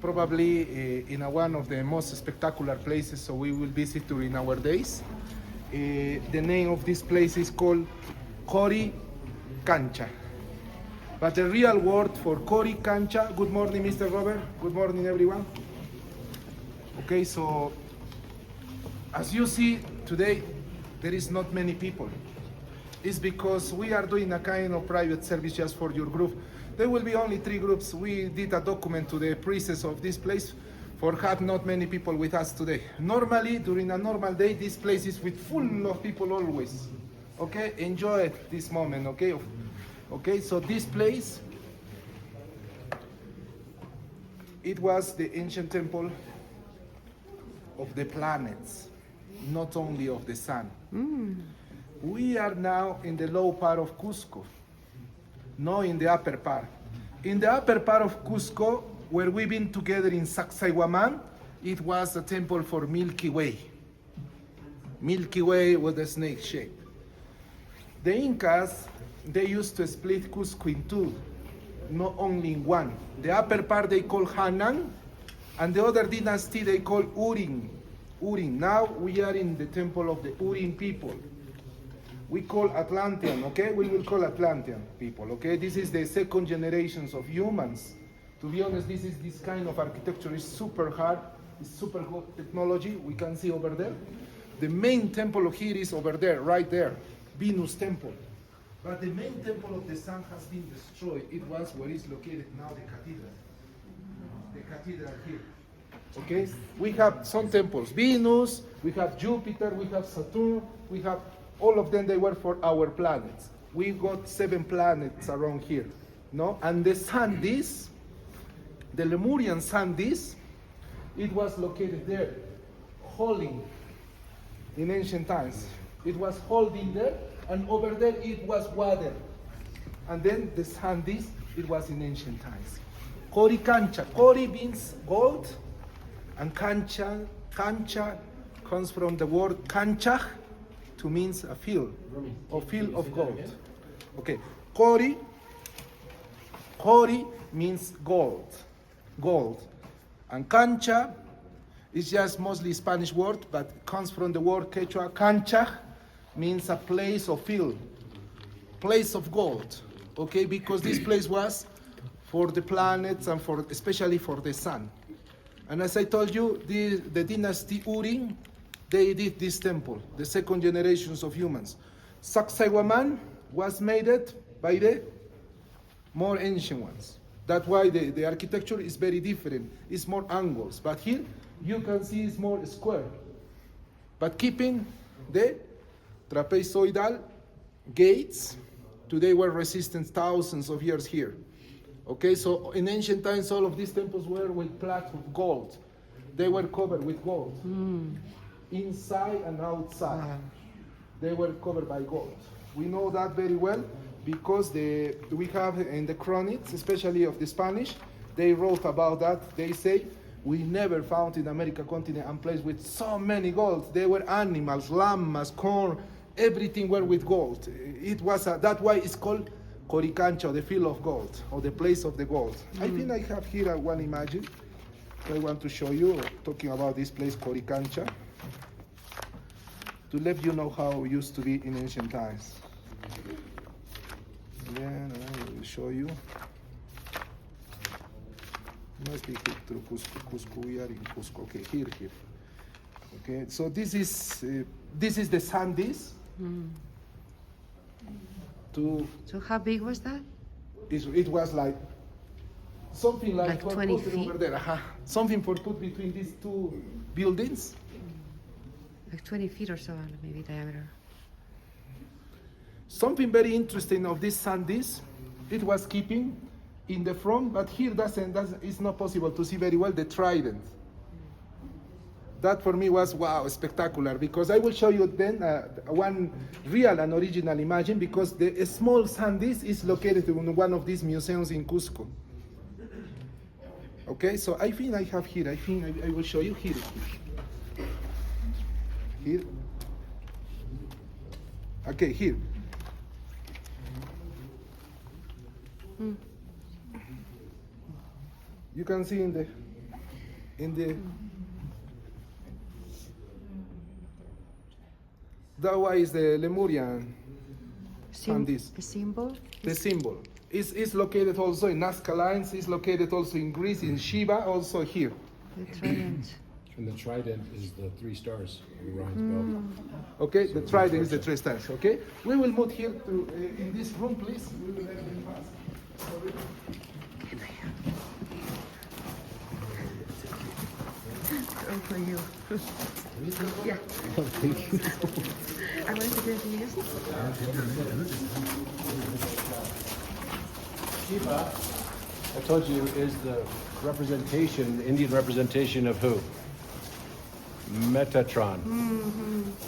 probably in one of the most spectacular places, so we will visit during our days. The name of this place is called Coricancha. But the real word for Coricancha, good morning, Mr. Robert. Good morning, everyone. Okay, so as you see today, there is not many people. It's because we are doing a kind of private service just for your group. There will be only 3 groups. We did a document to the priests of this place for have not many people with us today. Normally, during a normal day, this place is with full of people always. Okay, enjoy this moment, okay? Okay, so this place, it was the ancient temple of the planets, not only of the sun. We are now in the low part of Cusco, not in the upper part. In the upper part of Cusco, where we've been together in Sacsayhuaman, it was a temple for Milky Way. Milky Way with a snake shape. The Incas, they used to split Cusco in 2, not only in 1. The upper part they call Hanan, and the other dynasty they call Urim. Now we are in the temple of the Urim people. We call Atlantean, okay? We will call Atlantean people, okay? This is the second generations of humans. To be honest, this kind of architecture is super hard. It's super good technology. We can see over there. The main temple here is over there, right there, Venus temple. But the main temple of the sun has been destroyed. It was where is located now the cathedral. The cathedral here. Okay? We have some temples. Venus, we have Jupiter, we have Saturn, we have all of them, they were for our planets. We got 7 planets around here. No? And the sun disk, the Lemurian sun disk, it was located there, holding in ancient times. It was holding there, and over there it was water. And then the sun disk, it was in ancient times. Coricancha. Cori means gold, and cancha comes from the word cancha, to means a field, or field of gold. Okay, Cori means gold, and cancha is just mostly Spanish word, but comes from the word Quechua. Cancha means a place of field, place of gold. Okay, because this place was for the planets and for especially for the sun. And as I told you, the dynasty Urim, they did this temple, the second generations of humans. Sacsayhuaman was made by the more ancient ones. That's why the architecture is very different. It's more angles. But here, you can see it's more square. But keeping the trapezoidal gates, today were resistant thousands of years here. Okay, so in ancient times, all of these temples were with plaques of gold. They were covered with gold. Inside and outside. Wow. They were covered by gold. We know that very well because we have in the chronics, especially of the Spanish, they wrote about that. They say, we never found in America continent a place with so many gold. There were animals, llamas, corn, everything were with gold. It was that's why it's called Coricancha, the field of gold, or the place of the gold. I think I have here one image I want to show you, talking about this place, Coricancha, to let you know how it used to be in ancient times. Then I will show you. Must be hit through Cusco. We are in Cusco. Okay, here. Okay, so this is the sun disk. So how big was that? It was like something like 20 feet? over there. Something for put between these 2 buildings. Like 20 feet or so, maybe diameter. Something very interesting of this sun disk, it was keeping in the front, but here it's not possible to see very well the trident. That for me was, wow, spectacular, because I will show you then one real and original image, because the small sun disk is located in one of these museums in Cusco. Okay, so I think I have here, I will show you here. Here. Okay, here. You can see in the In the that one is the Lemurian. And this. The symbol? The symbol is located also in Nazca Lines. Is located also in Greece, in Shiva, also here. The trident. And the trident is the 3 stars of Orion's belt. Okay, the trident is the 3 stars. Okay, we will move here to in this room, please. We will let them pass. Oh, for you. Yeah. I wanted to do the music. Shiva, I told you, is the representation, the Indian representation of who? Metatron.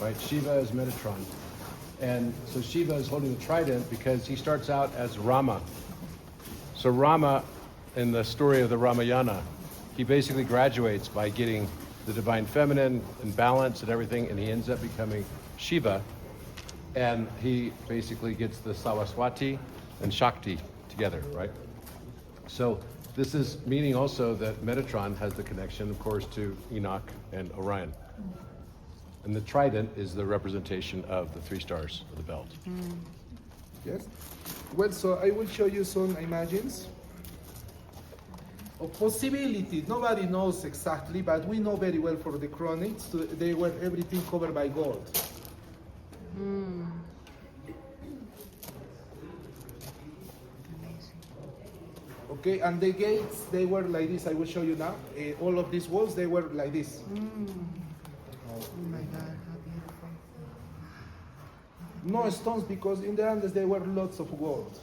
Right? Shiva is Metatron. And so Shiva is holding the trident because he starts out as Rama. So Rama, in the story of the Ramayana, he basically graduates by getting the divine feminine and balance and everything, and he ends up becoming Shiva. And he basically gets the Saraswati and Shakti together, right? So this is meaning also that Metatron has the connection, of course, to Enoch and Orion. And the trident is the representation of the 3 stars of the belt. Yes. Well, so I will show you some images of possibility. Nobody knows exactly, but we know very well for the chronics. They were everything covered by gold. Okay, and the gates, they were like this. I will show you now. All of these walls, they were like this. Oh my God, how beautiful. No stones, because in the Andes there were lots of gold.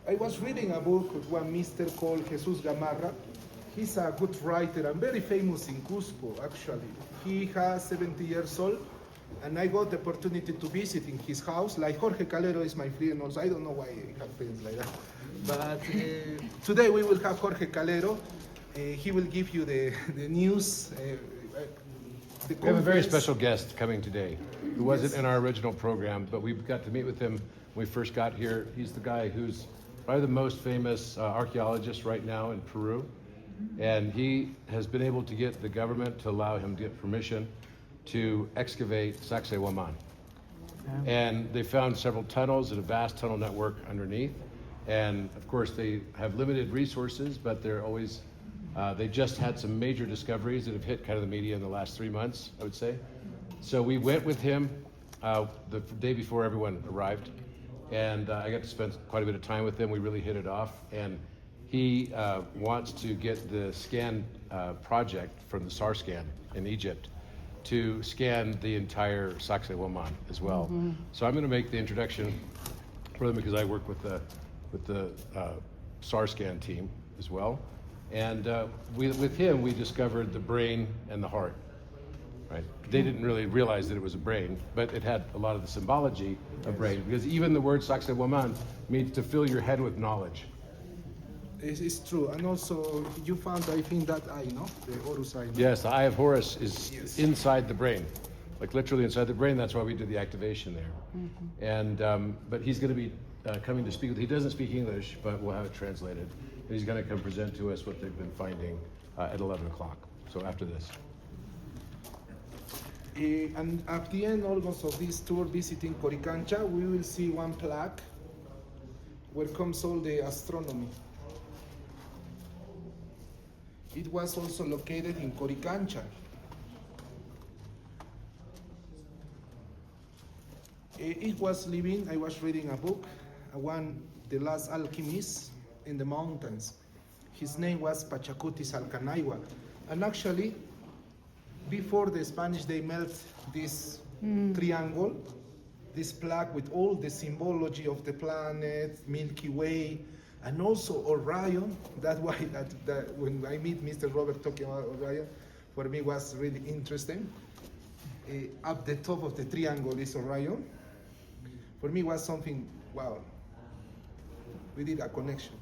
I was reading a book of one mister called Jesus Gamarra. He's a good writer and very famous in Cusco, actually. He has 70 years old, and I got the opportunity to visit in his house. Like Jorge Calero is my friend also. I don't know why I have friends like that. But today we will have Jorge Calero. He will give you the news. We have a very special guest coming today who wasn't in our original program, but we got to meet with him when we first got here. He's the guy who's probably the most famous archaeologist right now in Peru. And he has been able to get the government to allow him to get permission to excavate Sacsayhuaman. And they found several tunnels and a vast tunnel network underneath. And of course they have limited resources, but they're always, they just had some major discoveries that have hit kind of the media in the last 3 months, I would say. So we went with him the day before everyone arrived. And I got to spend quite a bit of time with him. We really hit it off. And he wants to get the scan project from the SAR scan in Egypt to scan the entire Sacsayhuaman as well. So I'm going to make the introduction for them because I work with the SAR scan team as well. And with him, we discovered the brain and the heart. Right? They didn't really realize that it was a brain, but it had a lot of the symbology of brain, because even the word Sacsayhuaman means to fill your head with knowledge. It's true. And also, you found, I think, that eye, no? The Horus eye. Yes, the Eye of Horus is inside the brain, like literally inside the brain. That's why we did the activation there. And but he's going to be coming to speak. He doesn't speak English, but we'll have it translated. And he's going to come present to us what they've been finding at 11 o'clock. So after this. And at the end almost of this tour visiting Coricancha, we will see one plaque where comes all the astronomy. It was also located in Coricancha. It was living, I was reading a book, the last alchemist in the mountains. His name was Pachacutis Alcanaywa. And actually, before the Spanish, they melt this triangle, this plaque with all the symbology of the planet, Milky Way, and also Orion. That's why that when I meet Mr. Robert talking about Orion, for me was really interesting. Up the top of the triangle is Orion. For me was something, wow, we did a connection.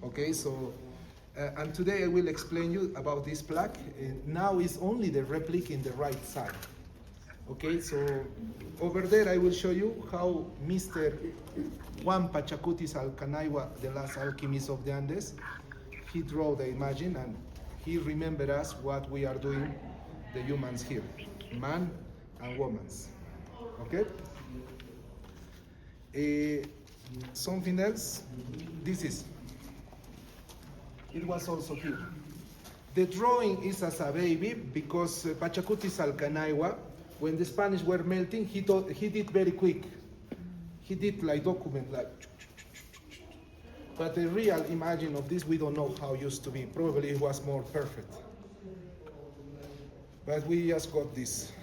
Okay, so, and today I will explain you about this plaque. Now it's only the replica in the right side. Okay, so over there I will show you how Mr. Juan Pachacutis Alcanayua, the last alchemist of the Andes, he drew the imagine and he remembered us what we are doing, the humans here, man and woman's. Okay? Something else, it was also here. The drawing is as a baby because Pachacutis Alcanayua, when the Spanish were melting, he did very quick. He did like document, like. But the real imagine of this, we don't know how it used to be. Probably it was more perfect. But we just got this.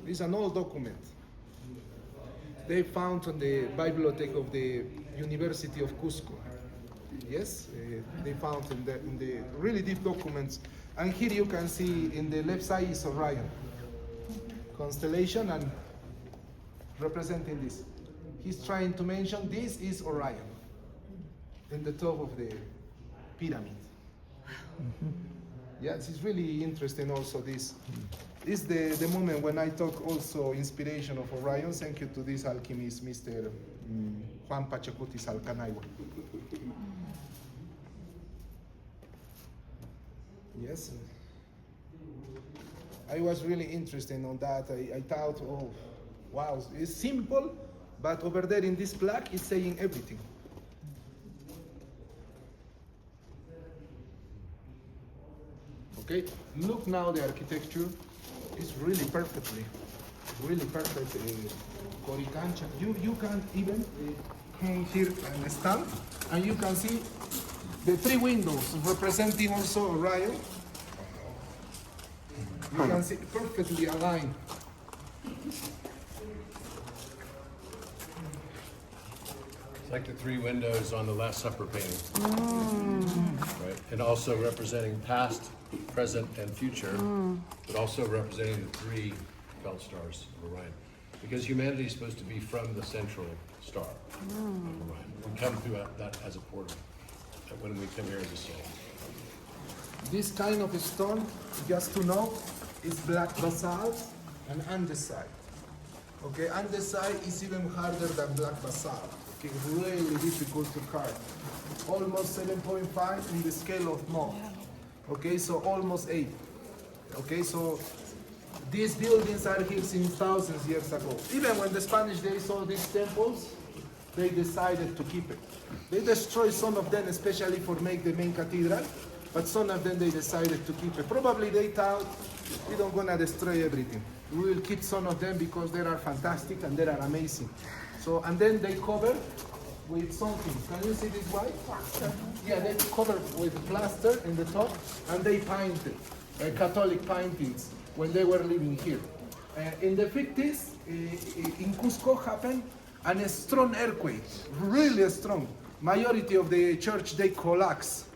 This is an old document. They found on the bibliothèque of the University of Cusco. Yes, they found in the really deep documents. And here you can see in the left side is Orion constellation and representing this. He's trying to mention this is Orion in the top of the pyramid. Yes, it's really interesting also this. This is the moment when I talk also inspiration of Orion. Thank you to this alchemist, Mr. Juan Pachacutis Alcanayua. Yes. I was really interested on that. I thought, oh, wow, it's simple, but over there in this plaque, it's saying everything. Okay, look now the architecture. It's really perfect. Coricancha. You can even come here and stand, and you can see the three windows representing also Orion. You can see perfectly aligned. It's like the three windows on the Last Supper painting. Right? And also representing past, present, and future, but also representing the three belt stars of Orion. Because humanity is supposed to be from the central star of Orion. We come through that as a portal when we come here as a soul. This kind of stone, just to know, is black basalt and andesite. Okay, andesite is even harder than black basalt. Okay, really difficult to carve. Almost 7.5 in the scale of Mohs. Okay, so almost 8. Okay, so these buildings are here since thousands of years ago. Even when the Spanish they saw these temples, they decided to keep it. They destroyed some of them, especially for make the main cathedral, but some of them they decided to keep it. Probably they thought, we don't gonna destroy everything. We will keep some of them because they are fantastic and they are amazing. So, and then they cover with something. Can you see this white? Plaster. Yeah, they cover with plaster in the top, and they painted Catholic paintings when they were living here. In the 50s, in Cusco happened a strong earthquake, really strong. Majority of the church, they collapsed.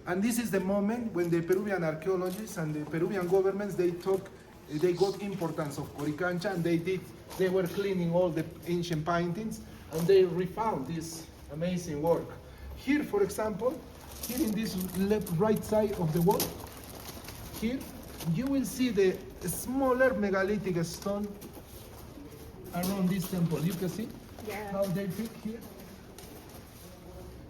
And this is the moment when the Peruvian archaeologists and the Peruvian governments, they got importance of Coricancha, and they were cleaning all the ancient paintings, and they refound this amazing work. Here, for example, here in this right side of the wall, here, you will see the smaller megalithic stone around this temple. You can see how they fit here.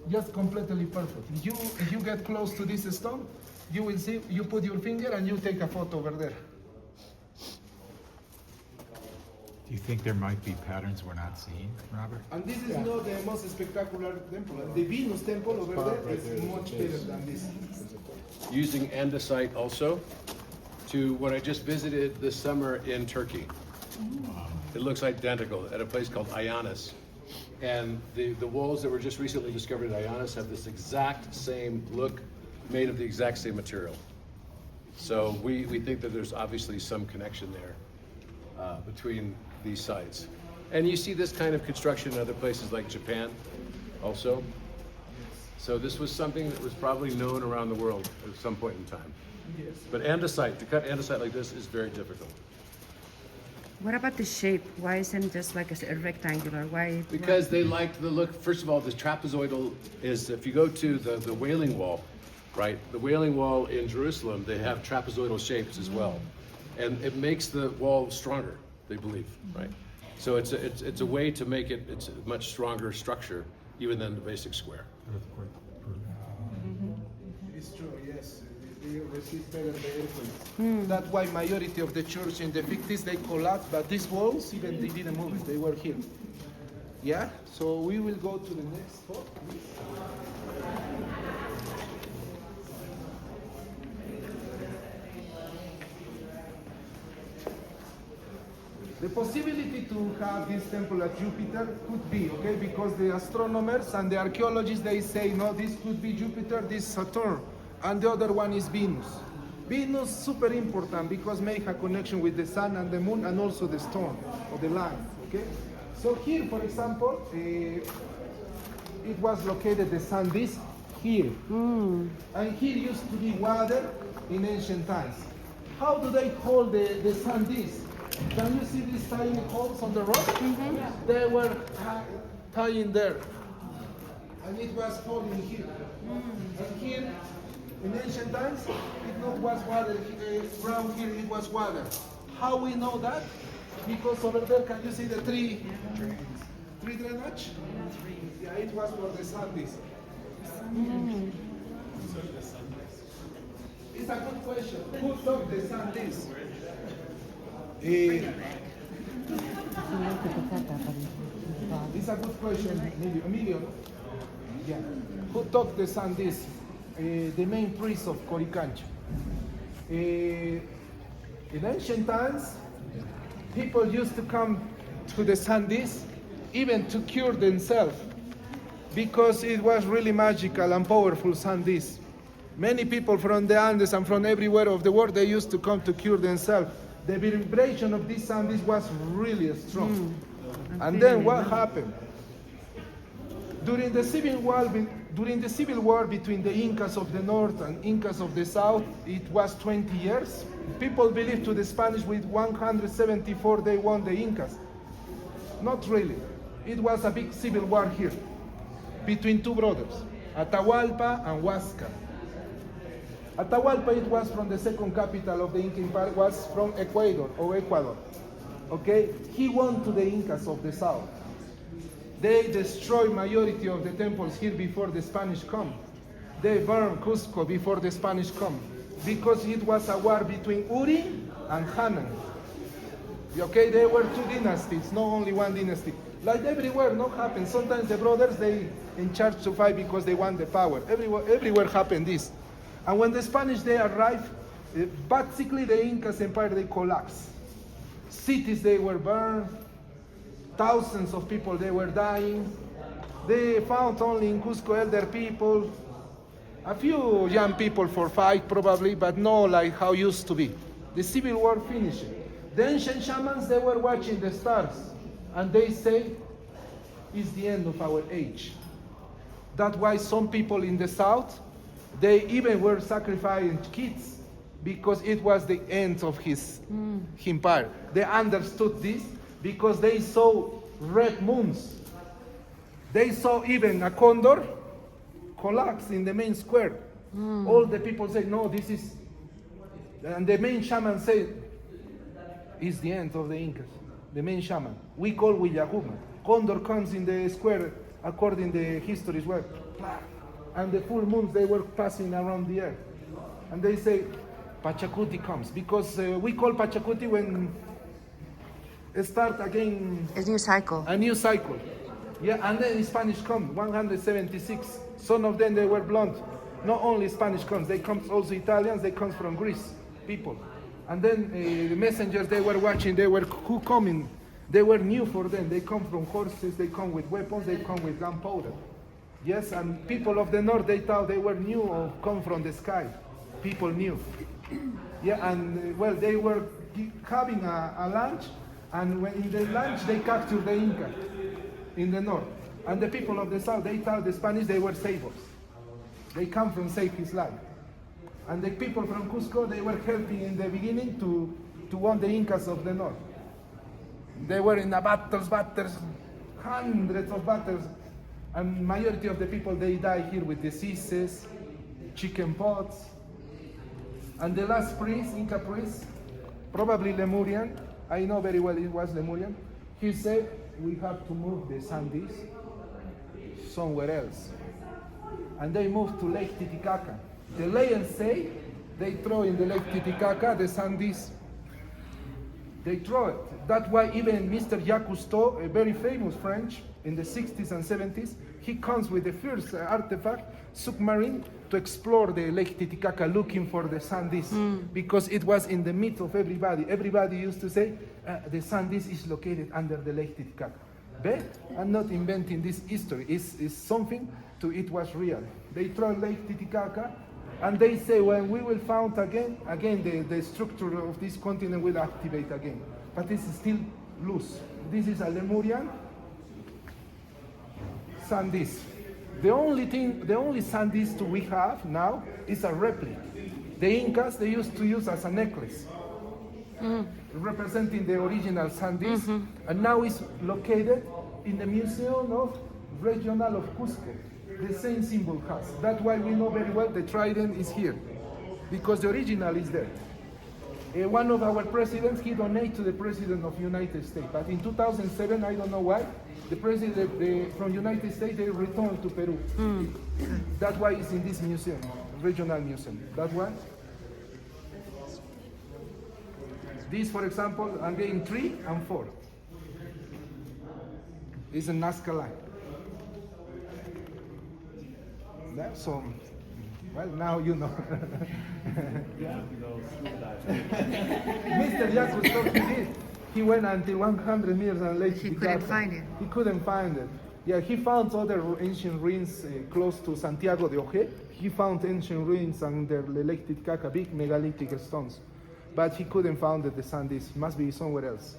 Just completely perfect. If you get close to this stone, you will see, you put your finger and you take a photo over there. Do you think there might be patterns we're not seeing, Robert? And this is not the most spectacular temple. The Venus temple over there is much better than this. Using andesite also to what I just visited this summer in Turkey. It looks identical at a place called Ionis. And the walls that were just recently discovered at Ionis have this exact same look, made of the exact same material. So we think that there's obviously some connection there between these sites. And you see this kind of construction in other places like Japan also. So this was something that was probably known around the world at some point in time. Yes. But andesite, to cut andesite like this is very difficult. What about the shape? Why isn't it just like a rectangular? Why? Because they liked the look. First of all, the trapezoidal is, if you go to the Wailing Wall, right? The Wailing Wall in Jerusalem, they have trapezoidal shapes as well. And it makes the wall stronger. they believe, right? So it's a way to make it's a much stronger structure even than the basic square. It's true, yes. They resist better the earthquakes. That's why majority of the church in the 50s, they collapsed, but these walls, even they didn't move it, they were here. Yeah, so we will go to the next spot, please. The possibility to have this temple at Jupiter could be, okay, because the astronomers and the archaeologists, they say, no, this could be Jupiter, this Saturn, and the other one is Venus. Venus, super important because make a connection with the sun and the moon and also the storm or the land, okay? So here, for example, it was located the sun disk here. And here used to be water in ancient times. How do they hold the sun disk? Can you see these tiny holes on the rock? They were tying there. And it was falling here. And here, in ancient times, it not was water. Around here, it was water. How we know that? Because over there, can you see the tree drainage? Yeah, it was for the sun disk. It's a good question. Who took the sun disk? It's a good question, Emilio. Yeah. Who took the sun disk? The main priest of Coricancha. In ancient times, people used to come to the sun disk even to cure themselves because it was really magical and powerful sun disk. Many people from the Andes and from everywhere of the world, they used to come to cure themselves. The vibration of this sun disk was really strong. And then what happened? During the civil war between the Incas of the north and Incas of the south, it was 20 years. People believe to the Spanish with 174 they won the Incas. Not really. It was a big civil war here between two brothers, Atahualpa and Huasca. Atahualpa, it was from the second capital of the Inca Empire, was from Ecuador. Okay, he won to the Incas of the south. They destroyed majority of the temples here before the Spanish come. They burned Cusco before the Spanish come because it was a war between Uri and Hanan. Okay, there were two dynasties, not only one dynasty. Like everywhere, not happen. Sometimes the brothers, they in charge to fight because they want the power. Everywhere happened this. And when the Spanish, they arrived, basically the Incas Empire, they collapsed. Cities, they were burned. Thousands of people, they were dying. They found only in Cusco elder people. A few young people for fight probably, but no like how used to be. The civil war finished. The ancient shamans, they were watching the stars. And they say, it's the end of our age. That's why some people in the south, they even were sacrificing kids because it was the end of his empire. They understood this because they saw red moons. They saw even a condor collapse in the main square. All the people say, no, this is... And the main shaman said, it's the end of the Incas. The main shaman. We call Villajuma. Condor comes in the square according to the history as well. And the full moons, they were passing around the earth. And they say, Pachacuti comes. Because we call Pachacuti when it start again... A new cycle. A new cycle. Yeah, and then Spanish come, 176. Some of them, they were blonde. Not only Spanish comes, they come also Italians, they come from Greece, people. And then the messengers, they were watching, they were who coming. They were new for them. They come from horses, they come with weapons, they come with gunpowder. Yes, and people of the north, they thought they were new or come from the sky. People knew. Yeah, and well, they were having a lunch, and when in the lunch, they captured the Inca in the north. And the people of the south, they thought the Spanish, they were savers. They come from save his life. And the people from Cusco, they were helping in the beginning to win the Incas of the north. They were in the battles, hundreds of battles. And majority of the people, they die here with diseases, chicken pox. And the last priest, Inca priest, probably Lemurian, I know very well it was Lemurian. He said we have to move the sandies somewhere else. And they moved to Lake Titicaca. The legends say they throw in the Lake Titicaca the sandies. They throw it. That's why even Mr. Jacques Cousteau, a very famous French in the 60s and 70s, he comes with the first artifact, submarine, to explore the Lake Titicaca looking for the sandies, because it was in the myth of everybody. Everybody used to say the sandies is located under the Lake Titicaca. But I'm not inventing this history. It's something to it was real. They throw Lake Titicaca, and they say when we will found again the structure of this continent will activate again. But this is still loose. This is a Lemurian sandies. The only sandies we have now is a replica. The Incas, they used to use as a necklace, representing the original sandies, and now it's located in the Museum of Regional of Cusco. The same symbol has. That's why we know very well the trident is here, because the original is there. One of our presidents, he donated to the president of United States, but in 2007, I don't know why, the president from United States, they returned to Peru. That's why it's in this museum, regional museum. That one. This, for example, I'm getting 3 and 4. It's a Nazca line. That's so. Well, now you know. Mr. Jacques Cousteau, he did. He went until 100 meters and Lake He couldn't find it. He couldn't find it. Yeah, he found other ancient ruins close to Santiago de Ojé. He found ancient ruins under the Lake Titicaca, big megalithic stones. But he couldn't find the sandies. Must be somewhere else.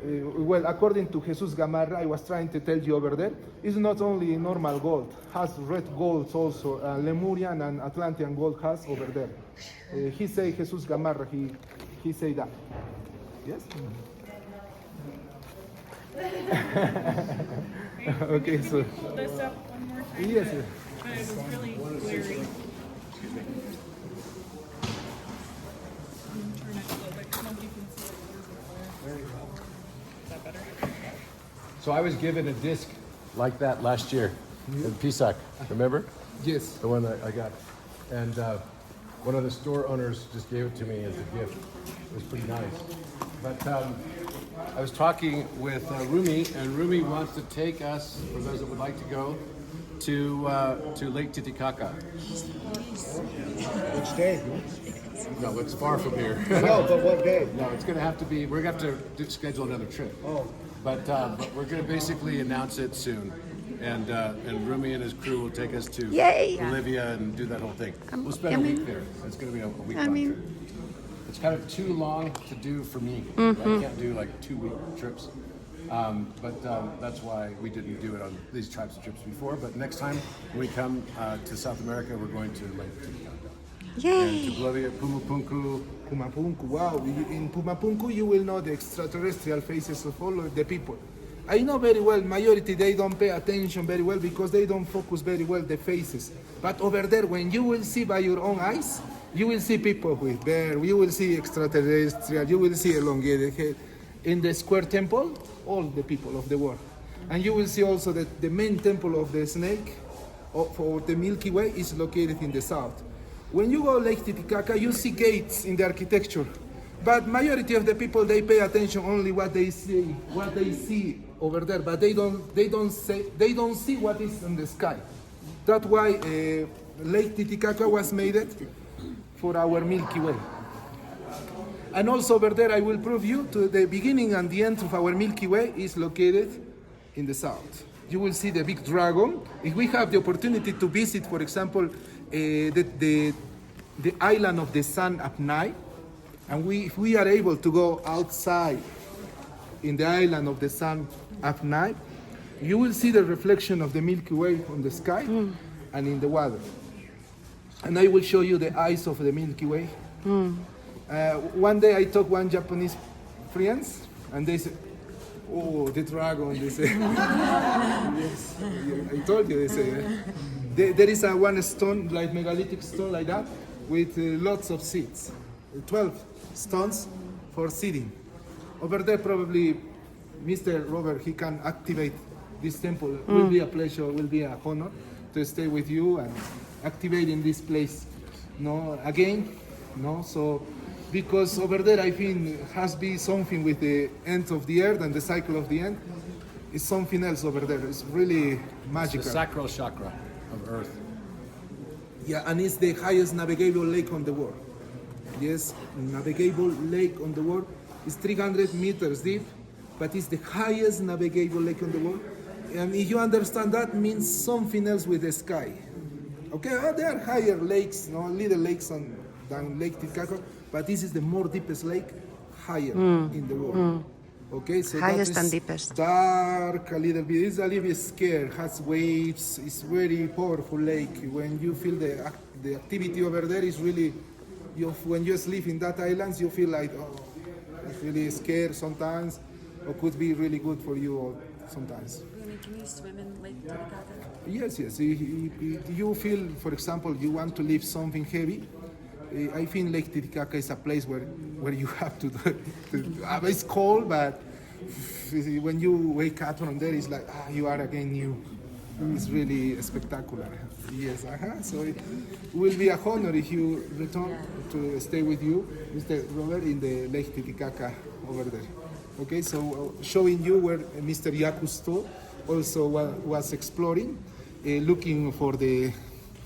Well, according to Jesus Gamarra, I was trying to tell you over there, it's not only normal gold, has red gold also, Lemurian and Atlantean gold has over there. He say, Jesus Gamarra, he say that. Yes? Okay, so. Hold this up one more time. Yes. But it was really glary. Turn it a little bit 'cause nobody can see it. There you go. Is that better? So I was given a disc like that last year in Pisac, remember? Yes. The one that I got. And one of the store owners just gave it to me as a gift. It was pretty nice. But I was talking with Rumi, and Rumi wants to take us, for those that would like to go, to Lake Titicaca. Which day? No, it's far from here. No, but what day? No, it's going to have to be, we're going to have to schedule another trip. Oh. But we're going to basically announce it soon. And Rumi and his crew will take us to Bolivia and do that whole thing. We'll spend a week there. It's going to be a week-long trip. It's kind of too long to do for me. I can't do like 2-week trips. But that's why we didn't do it on these types of trips before. But next time when we come to South America, we're going to Lake Titicaca. And to Bolivia, Pumapunku. Pumapunku, wow. In Pumapunku, you will know the extraterrestrial faces of all of the people. I know very well, majority, they don't pay attention very well because they don't focus very well the faces. But over there, when you will see by your own eyes, you will see people with bear, you will see extraterrestrial, you will see elongated head. In the square temple, all the people of the world. And you will see also that the main temple of the snake, for the Milky Way, is located in the south. When you go Lake Titicaca, you see gates in the architecture. But majority of the people, they pay attention only what they see over there, but they don't see what is in the sky. That's why Lake Titicaca was made for our Milky Way. And also over there, I will prove you to the beginning and the end of our Milky Way is located in the south. You will see the big dragon. If we have the opportunity to visit, for example, the island of the sun at night, and if we are able to go outside in the island of the sun at night, you will see the reflection of the Milky Way on the sky and in the water. And I will show you the eyes of the Milky Way. One day I talked one Japanese friends, and they said, "Oh, the dragon." They say, "Yes, I told you." They say, there is one stone, like megalithic stone, like that, with lots of seats. 12 stones for sitting. Over there, probably Mr. Robert, he can activate this temple. Will be a pleasure, will be a honor to stay with you and activate in this place. No, again, no. So, because over there, I think has been something with the end of the earth and the cycle of the end. It's something else over there. It's really magical. It's the sacral chakra of Earth. Yeah, and it's the highest navigable lake on the world. Yes, navigable lake on the world. It's 300 meters deep, but it's the highest navigable lake on the world. And if you understand that, means something else with the sky. Okay, there are higher lakes, no, little lakes than Lake Titicaca, but this is the more deepest lake, higher in the world. Okay, so Highest that is and deepest. dark a little bit. It's a little bit scared. Has waves. It's very powerful lake. When you feel the activity over there is really, when you sleep in that islands, you feel like it's really scared sometimes, or could be really good for you sometimes. Rumi, can you swim in Lake Titicaca? Yes. If you feel, for example, you want to lift something heavy. I think Lake Titicaca is a place where you have to it's cold, but when you wake up from there, it's like you are again new. It's really spectacular. Yes, So it will be a honor if you return to stay with you, Mr. Robert, in the Lake Titicaca over there. Okay, so showing you where Mr. Yakusto also was exploring, looking for the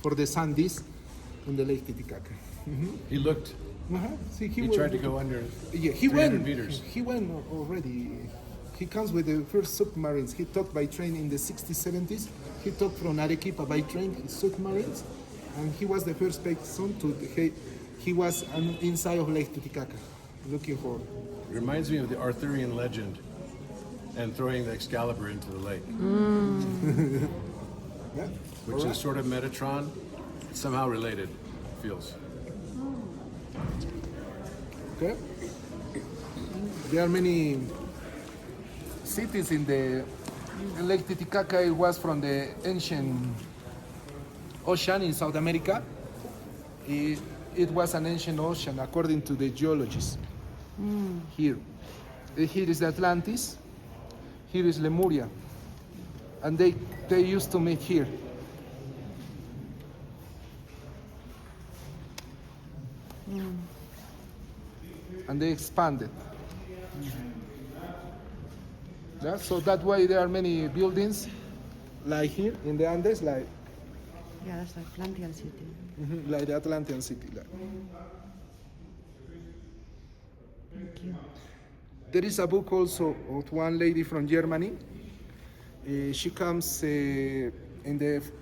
sandies in the Lake Titicaca. He looked. See, He tried to go under. Yeah, he 300 went. meters. He went already. He comes with the first submarines. He took by train in the 60s, 70s. He took from Arequipa by train submarines, and he was the first person to. He was inside of Lake Titicaca, looking for. Reminds me of the Arthurian legend and throwing the Excalibur into the lake, Yeah. which is sort of Metatron, somehow related, feels. Okay. There are many cities in Lake Titicaca. It was from the ancient ocean in South America. It was an ancient ocean according to the geologists. Here is the Atlantis. Here is Lemuria, and they used to meet here. And they expanded. Yeah, so that way there are many buildings, like here in the Andes, like Yeah, that's the Atlantean city. like the Atlantean city. Thank you. There is a book also of one lady from Germany. She comes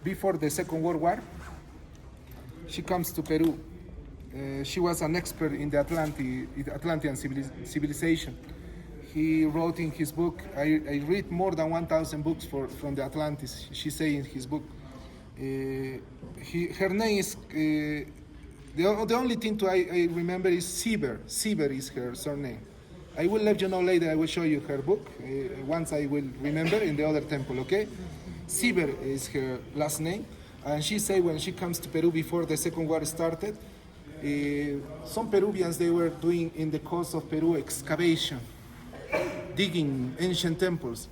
before the Second World War. She comes to Peru. She was an expert in the Atlantean civilization. He wrote in his book, I read more than 1,000 books from the Atlantis, she says in his book. Her name is, the only thing I remember is Sieber. Sieber is her surname. I will let you know later, I will show you her book, once I will remember in the other temple, okay? Sieber is her last name. And she said when she comes to Peru before the Second War started, some Peruvians, they were doing in the coast of Peru excavation, digging ancient temples.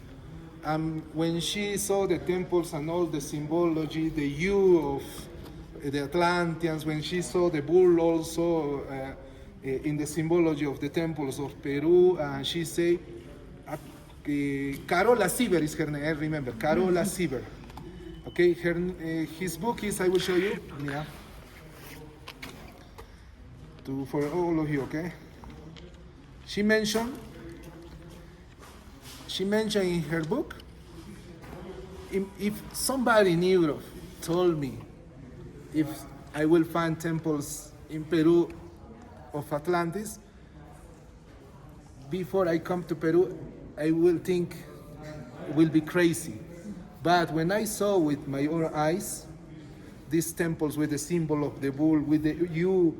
When she saw the temples and all the symbology, the hue of the Atlanteans, when she saw the bull also in the symbology of the temples of Peru, she said, Carola Sieber is her name, I remember, Carola Sieber. Okay, his book is, I will show you, yeah. For all of you, okay? She mentioned in her book, if somebody in Europe told me if I will find temples in Peru of Atlantis, before I come to Peru, I will think it will be crazy. But when I saw with my own eyes these temples with the symbol of the bull, with the hue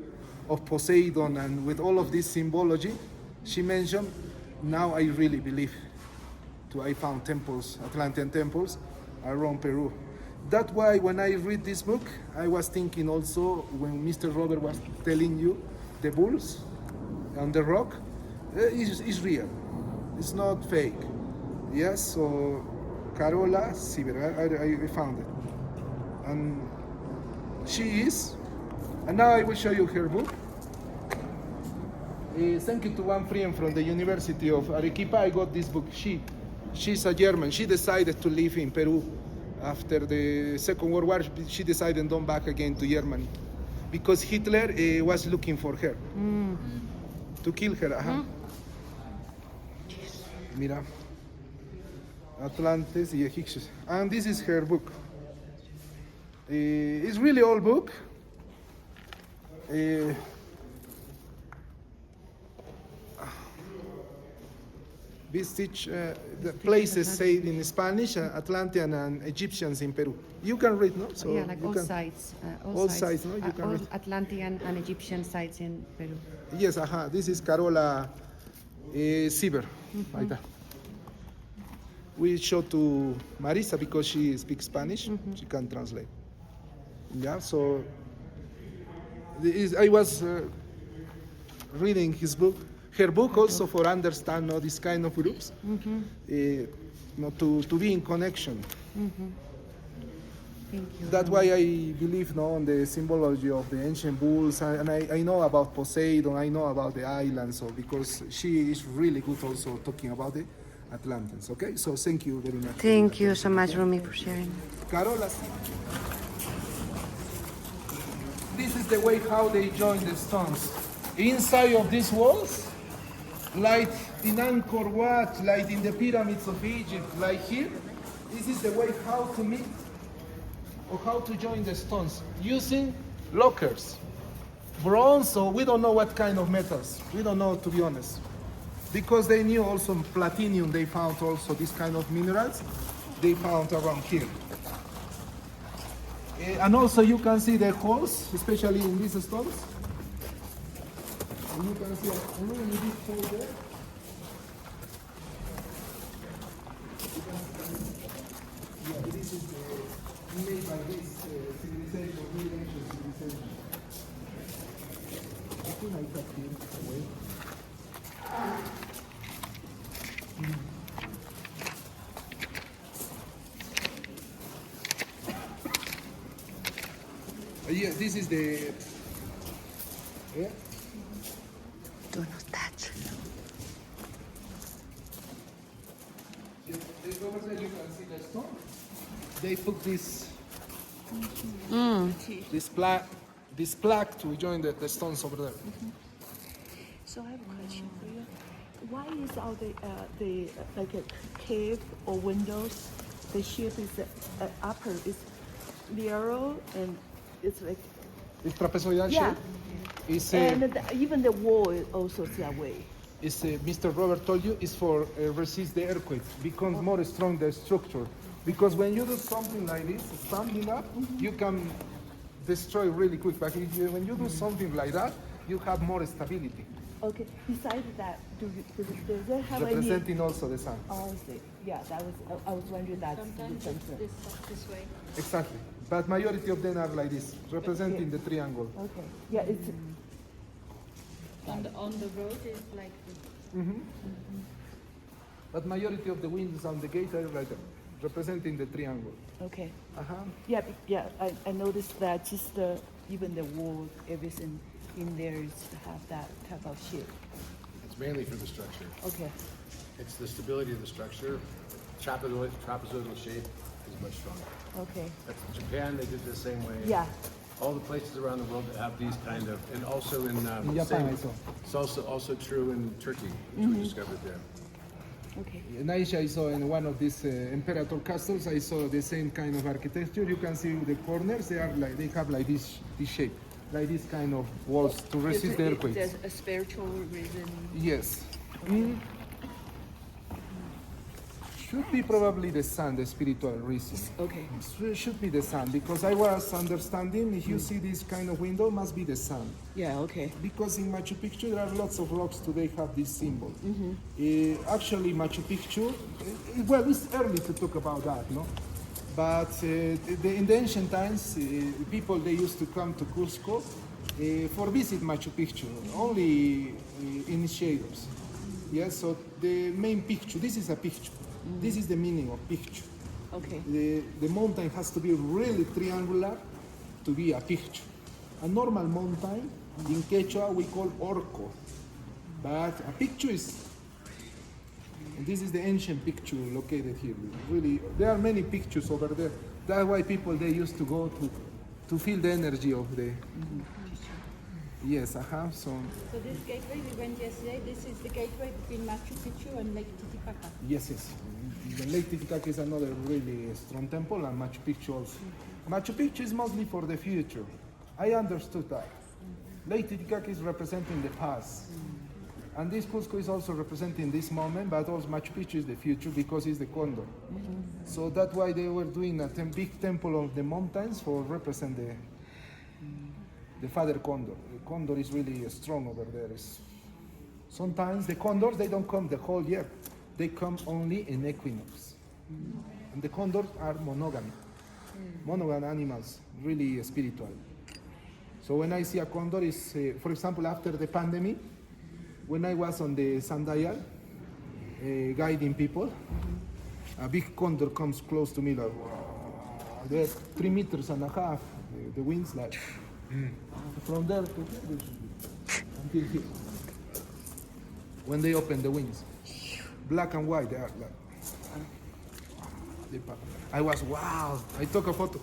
of Poseidon, and with all of this symbology, she mentioned, now I really believe. I found temples, Atlantean temples, around Peru. That's why when I read this book, I was thinking also, when Mr. Robert was telling you, the bulls on the rock, is real. It's not fake. Yes, so Carola Sieber, I found it. And she is, and now I will show you her book. Thank you to one friend from the University of Arequipa. I got this book. She's a German. She decided to live in Peru after the Second World War. She decided to come back again to Germany because Hitler was looking for her to kill her. Mira, Atlantis y Egipcios, and this is her book. It's really old book. This teach the places say in Spanish, Atlantean and Egyptians in Peru. You can read, no? So yeah, like you all can, sites. all sites, no? You can all read. Atlantean and Egyptian sites in Peru. Yes, this is Carola Sieber. Right there. We show to Marisa because she speaks Spanish. She can translate. Yeah, so I was reading his book. Her book also for understand this kind of groups, to be in connection. Thank you. That's why I believe on the symbology of the ancient bulls, and I know about Poseidon, I know about the islands, so because she is really good also talking about the Atlanteans. Okay, so thank you very much. Thank you so much, Rumi, for sharing. Carola, this is the way how they join the stones. Inside of these walls, like in Angkor Wat, like in the pyramids of Egypt, like here, this is the way how to meet or how to join the stones using lockers. Bronze, or we don't know what kind of metals. We don't know, to be honest. Because they knew also platinum, they found also this kind of minerals, they found around here. And also you can see the holes, especially in these stones. And you can see a really big hole there. Yeah, this is made by this civilization, really ancient civilization. I think I cut him away. Yeah, this is the. Yeah. Do not touch. Over there you can see the stone. They put this this plaque to join the stones over there. So I have a question for you. Why is all the like a cave or windows, the shape is upper is narrow and it's like It's trapezoidal yeah, shape. It's and even the wall is also that way. Mr. Robert told you, is for resist the earthquake, becomes more strong the structure. Because when you do something like this, standing up, you can destroy really quick. But when you do something like that, you have more stability. Okay. Besides that, does it have any? Representing also the sun. Oh, I see. Yeah, that was. I was wondering that. Sometimes it's this way. Exactly. But majority of them are like this, representing the triangle. Okay. Yeah, it's. On the road is like this. But majority of the windows on the gate are like that, representing the triangle. Okay. Uh-huh. Yeah, yeah. I noticed that just even the wall, everything in there is to have that type of shape. It's mainly for the structure. Okay. It's the stability of the structure. Trapezoidal shape is much stronger. Okay. That's Japan, they did the same way. Yeah. All the places around the world that have these kind of, and also in Japan, I saw. It's also true in Turkey, which we discovered there. Okay. In Asia, I saw in one of these imperator castles, I saw the same kind of architecture. You can see the corners, they have like this shape, like this kind of walls to resist the earthquakes. There's a spiritual reason. Yes. Should be probably the sun, the spiritual reason. Okay. Should be the sun, because I was understanding, if you see this kind of window, must be the sun. Yeah. Okay. Because in Machu Picchu there are lots of rocks today have this symbol. Actually, Machu Picchu, well, it's early to talk about that, no? But in the ancient times, people they used to come to Cusco for visit Machu Picchu, only initiators. Yes, so the main picture, this is a picture. This is the meaning of picture. Okay. The mountain has to be really triangular to be a picture. A normal mountain, in Quechua we call orco. But a picture is, and this is the ancient picture located here. Really, there are many pictures over there. That's why people, they used to go to feel the energy of the, yes, so. So this gateway we went yesterday, this is the gateway between Machu Picchu and Lake Titicaca. Yes. The Lake Titicaca is another really strong temple, and Machu Picchu also. Machu Picchu is mostly for the future. I understood that. Lake Titicaca is representing the past. And this Cusco is also representing this moment, but also Machu Picchu is the future because it's the condor. So that's why they were doing a big temple of the mountains for represent the father condor. The condor is really strong over there. Sometimes the condors, they don't come the whole year. They come only in equinox. And the condors are monogamy. Monogam animals, really spiritual. So when I see a condor, is for example, after the pandemic, when I was on the sundial, guiding people, a big condor comes close to me, like, they're 3.5 meters, the wings like, from there to here, until here. When they open the wings, black and white, they are like, I was, wow, I took a photo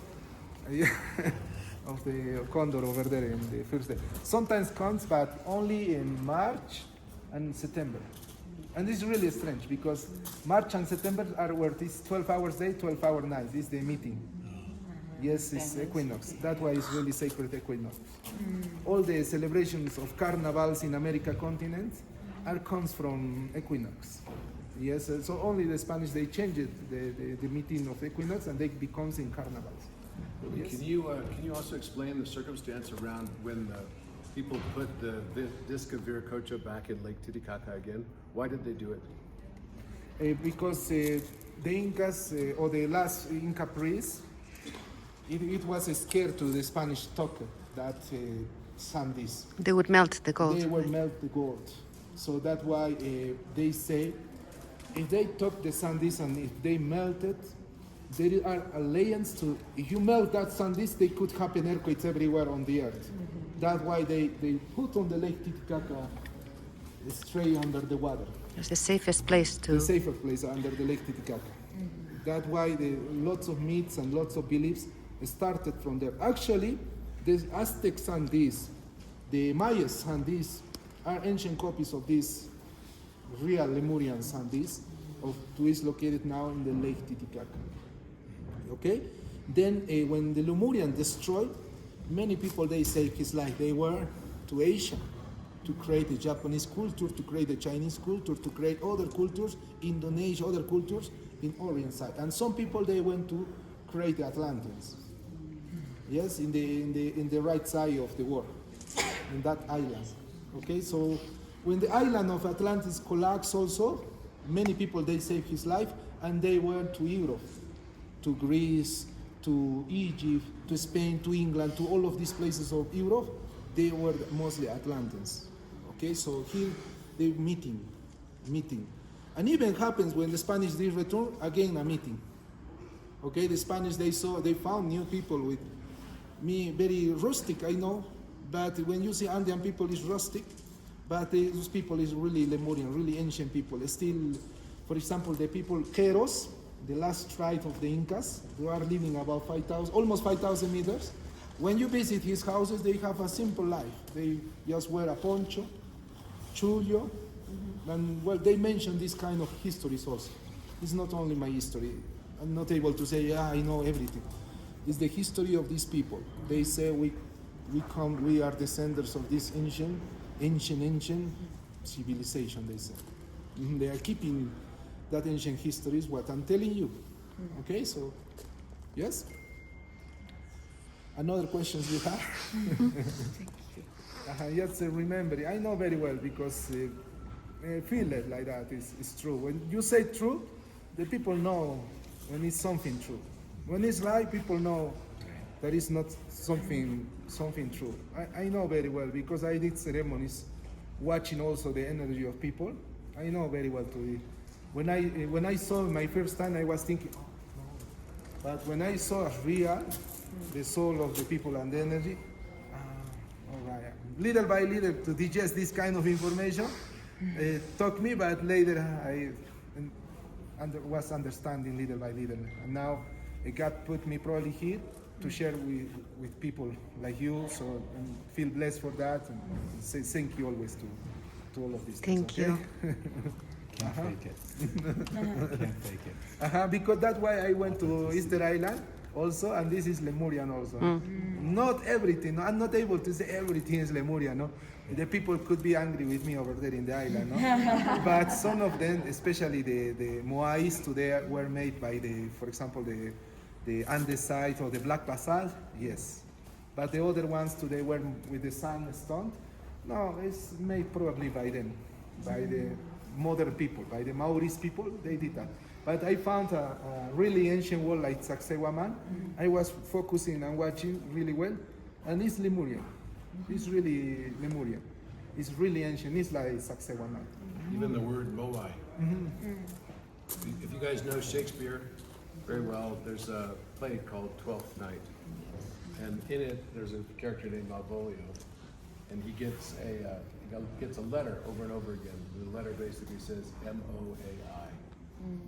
of the condor over there in the first day. Sometimes comes, but only in March and September. And this is really strange because March and September are where this 12 hours day, 12 hour night. This is the meeting. Yes, it's equinox. That's why it's really sacred equinox. All the celebrations of carnivals in America continent comes from equinox. Yes, so only the Spanish, they changed it, the meeting of equinox, and they becomes in carnivals. Yes. Can you also explain the circumstance around when people put the disc of Viracocha back in Lake Titicaca again? Why did they do it? Because the Incas, or the last Inca priests, it was scared to the Spanish talk that sun disc. They would melt the gold. They will melt the gold. So that's why they say, if they took the sun disc and if they melt it, there are legends to, if you melt that sun disc, they could happen earthquakes everywhere on the earth. That's why they put on the Lake Titicaca straight under the water. It's the safest place to... The safest place under the Lake Titicaca. That's why lots of myths and lots of beliefs started from there. Actually, the Aztec sun disc, the Maya sun disc, are ancient copies of this real Lemurian sun disc, who is located now in the Lake Titicaca. Okay? Then when the Lemurian destroyed, many people, they say his life, they were to Asia to create a Japanese culture, to create a Chinese culture, to create other cultures, Indonesia, other cultures in Orient side. And some people, they went to create the Atlanteans. Yes, in the right side of the world, in that island. Okay, so when the island of Atlantis collapsed also, many people, they saved his life, and they went to Europe, to Greece, to Egypt, to Spain, to England, to all of these places of Europe. They were mostly Atlanteans. Okay, so here they meeting. And even happens when the Spanish did return, again a meeting. Okay, the Spanish, they found new people with me, very rustic, I know, but when you see Andean people, is rustic, but those people is really Lemurian, really ancient people. Still, for example, the people, Queros, the last tribe of the Incas, they are living about 5,000, almost 5,000 meters. When you visit his houses, they have a simple life. They just wear a poncho, chullo, and well, they mention this kind of histories also. It's not only my history. I'm not able to say, yeah, I know everything. It's the history of these people. They say we are descendants of this ancient civilization, they say. They are keeping that ancient history is what I'm telling you. Okay, so, yes? Another questions you have? Yes, remember, I know very well because I feel it like that, it's true. When you say true, the people know when it's something true. When it's lie, people know that it's not something true. I know very well because I did ceremonies watching also the energy of people. I know very well to be. When I saw my first time, I was thinking, oh, no. But when I saw real, the soul of the people and the energy, all right. Little by little to digest this kind of information, took me, but later I was understanding little by little. And now God put me probably here to share with people like you, so and feel blessed for that, and say thank you always to all of these Thank things, you. Can't fake it. Can't fake it. Because that's why I went to Easter Island also, and this is Lemurian also. Not everything, no? I'm not able to say everything is Lemurian, no? The people could be angry with me over there in the island, no? But some of them, especially the moais today, were made by for example, the andesite or the black basalt, yes. But the other ones today were with the sandstone. No, it's made probably by them, by the modern people, by the Maoris people, they did that. But I found a really ancient wall like Sacsayhuaman. I was focusing and watching really well, and it's Lemurian. It's really Lemurian. It's really ancient, it's like Sacsayhuaman. Even the word moai. If you guys know Shakespeare very well, there's a play called Twelfth Night. And in it, there's a character named Malvolio, and he gets a letter over and over again. The letter basically says M-O-A-I,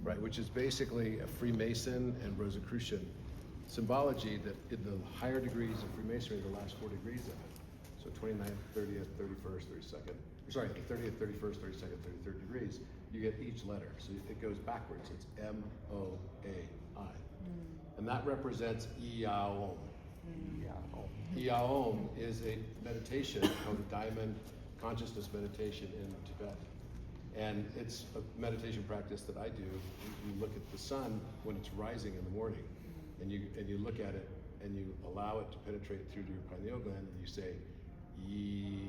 right? Which is basically a Freemason and Rosicrucian symbology that in the higher degrees of Freemasonry, the last 4 degrees of it. So 29th, 30th, 31st, 32nd. Sorry, 30th, 31st, 32nd, 33rd degrees. You get each letter, so it goes backwards. It's M-O-A-I, and that represents Iaom. Iaom is a meditation called the Diamond Consciousness Meditation in Tibet. And it's a meditation practice that I do. You look at the sun when it's rising in the morning, and you look at it, and you allow it to penetrate through to your pineal gland, and you say, Iaom.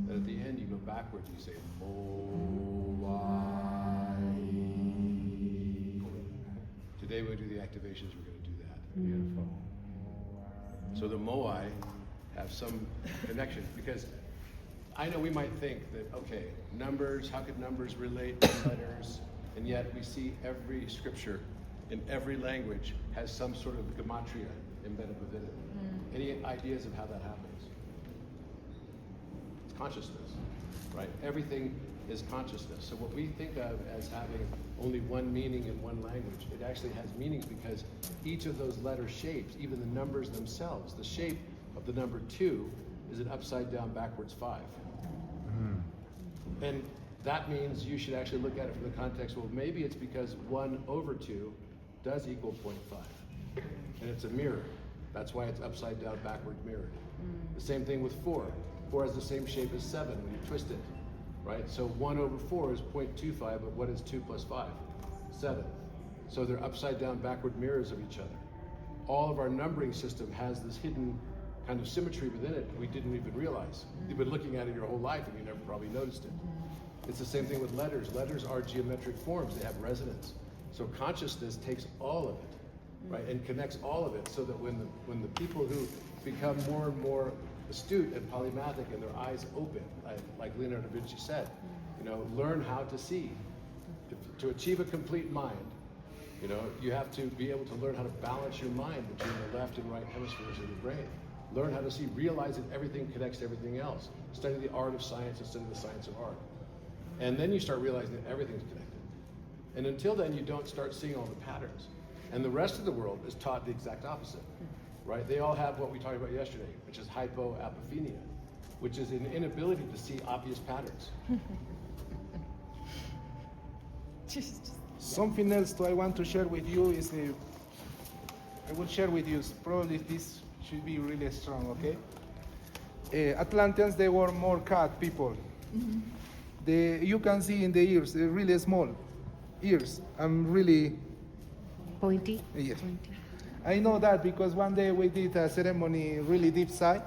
And at the end, you go backwards, you say, Today when we do the activations, we're going to do that. Beautiful. So the moai have some connection, because I know we might think that, okay, numbers, how could numbers relate to letters? And yet we see every scripture in every language has some sort of gematria embedded within it. Any ideas of how that happens? It's consciousness, right? Everything is consciousness. So what we think of as having only one meaning in one language, it actually has meanings because each of those letter shapes, even the numbers themselves, the shape of the number 2 is an upside down backwards 5. And that means you should actually look at it from the context, well, maybe it's because 1/2 does equal 0.5. And it's a mirror. That's why it's upside down, backward mirrored. The same thing with 4. 4 has the same shape as 7 when you twist it, right? So 1/4 is 0.25, but what is 2 plus 5? 7. So they're upside down, backward mirrors of each other. All of our numbering system has this hidden kind of symmetry within it we didn't even realize. You've been looking at it your whole life and you never probably noticed it. It's the same thing with letters. Letters are geometric forms. They have resonance. So consciousness takes all of it, right, and connects all of it, so that when the people who become more and more astute and polymathic and their eyes open, like Leonardo da Vinci said, learn how to see. To achieve a complete mind, you have to be able to learn how to balance your mind between the left and right hemispheres of the brain. Learn how to see, realize that everything connects to everything else. Study the art of science and study the science of art. And then you start realizing that everything's connected. And until then, you don't start seeing all the patterns. And the rest of the world is taught the exact opposite, right? They all have what we talked about yesterday, which is hypoapophenia, which is an inability to see obvious patterns. Something else I want to share with you is I will share with you, probably this should be really strong, okay? Atlanteans, they were more cat people. You can see in the ears, they're really small ears. I'm really... Pointy? Yes. Pointy. I know that because one day we did a ceremony really deep side,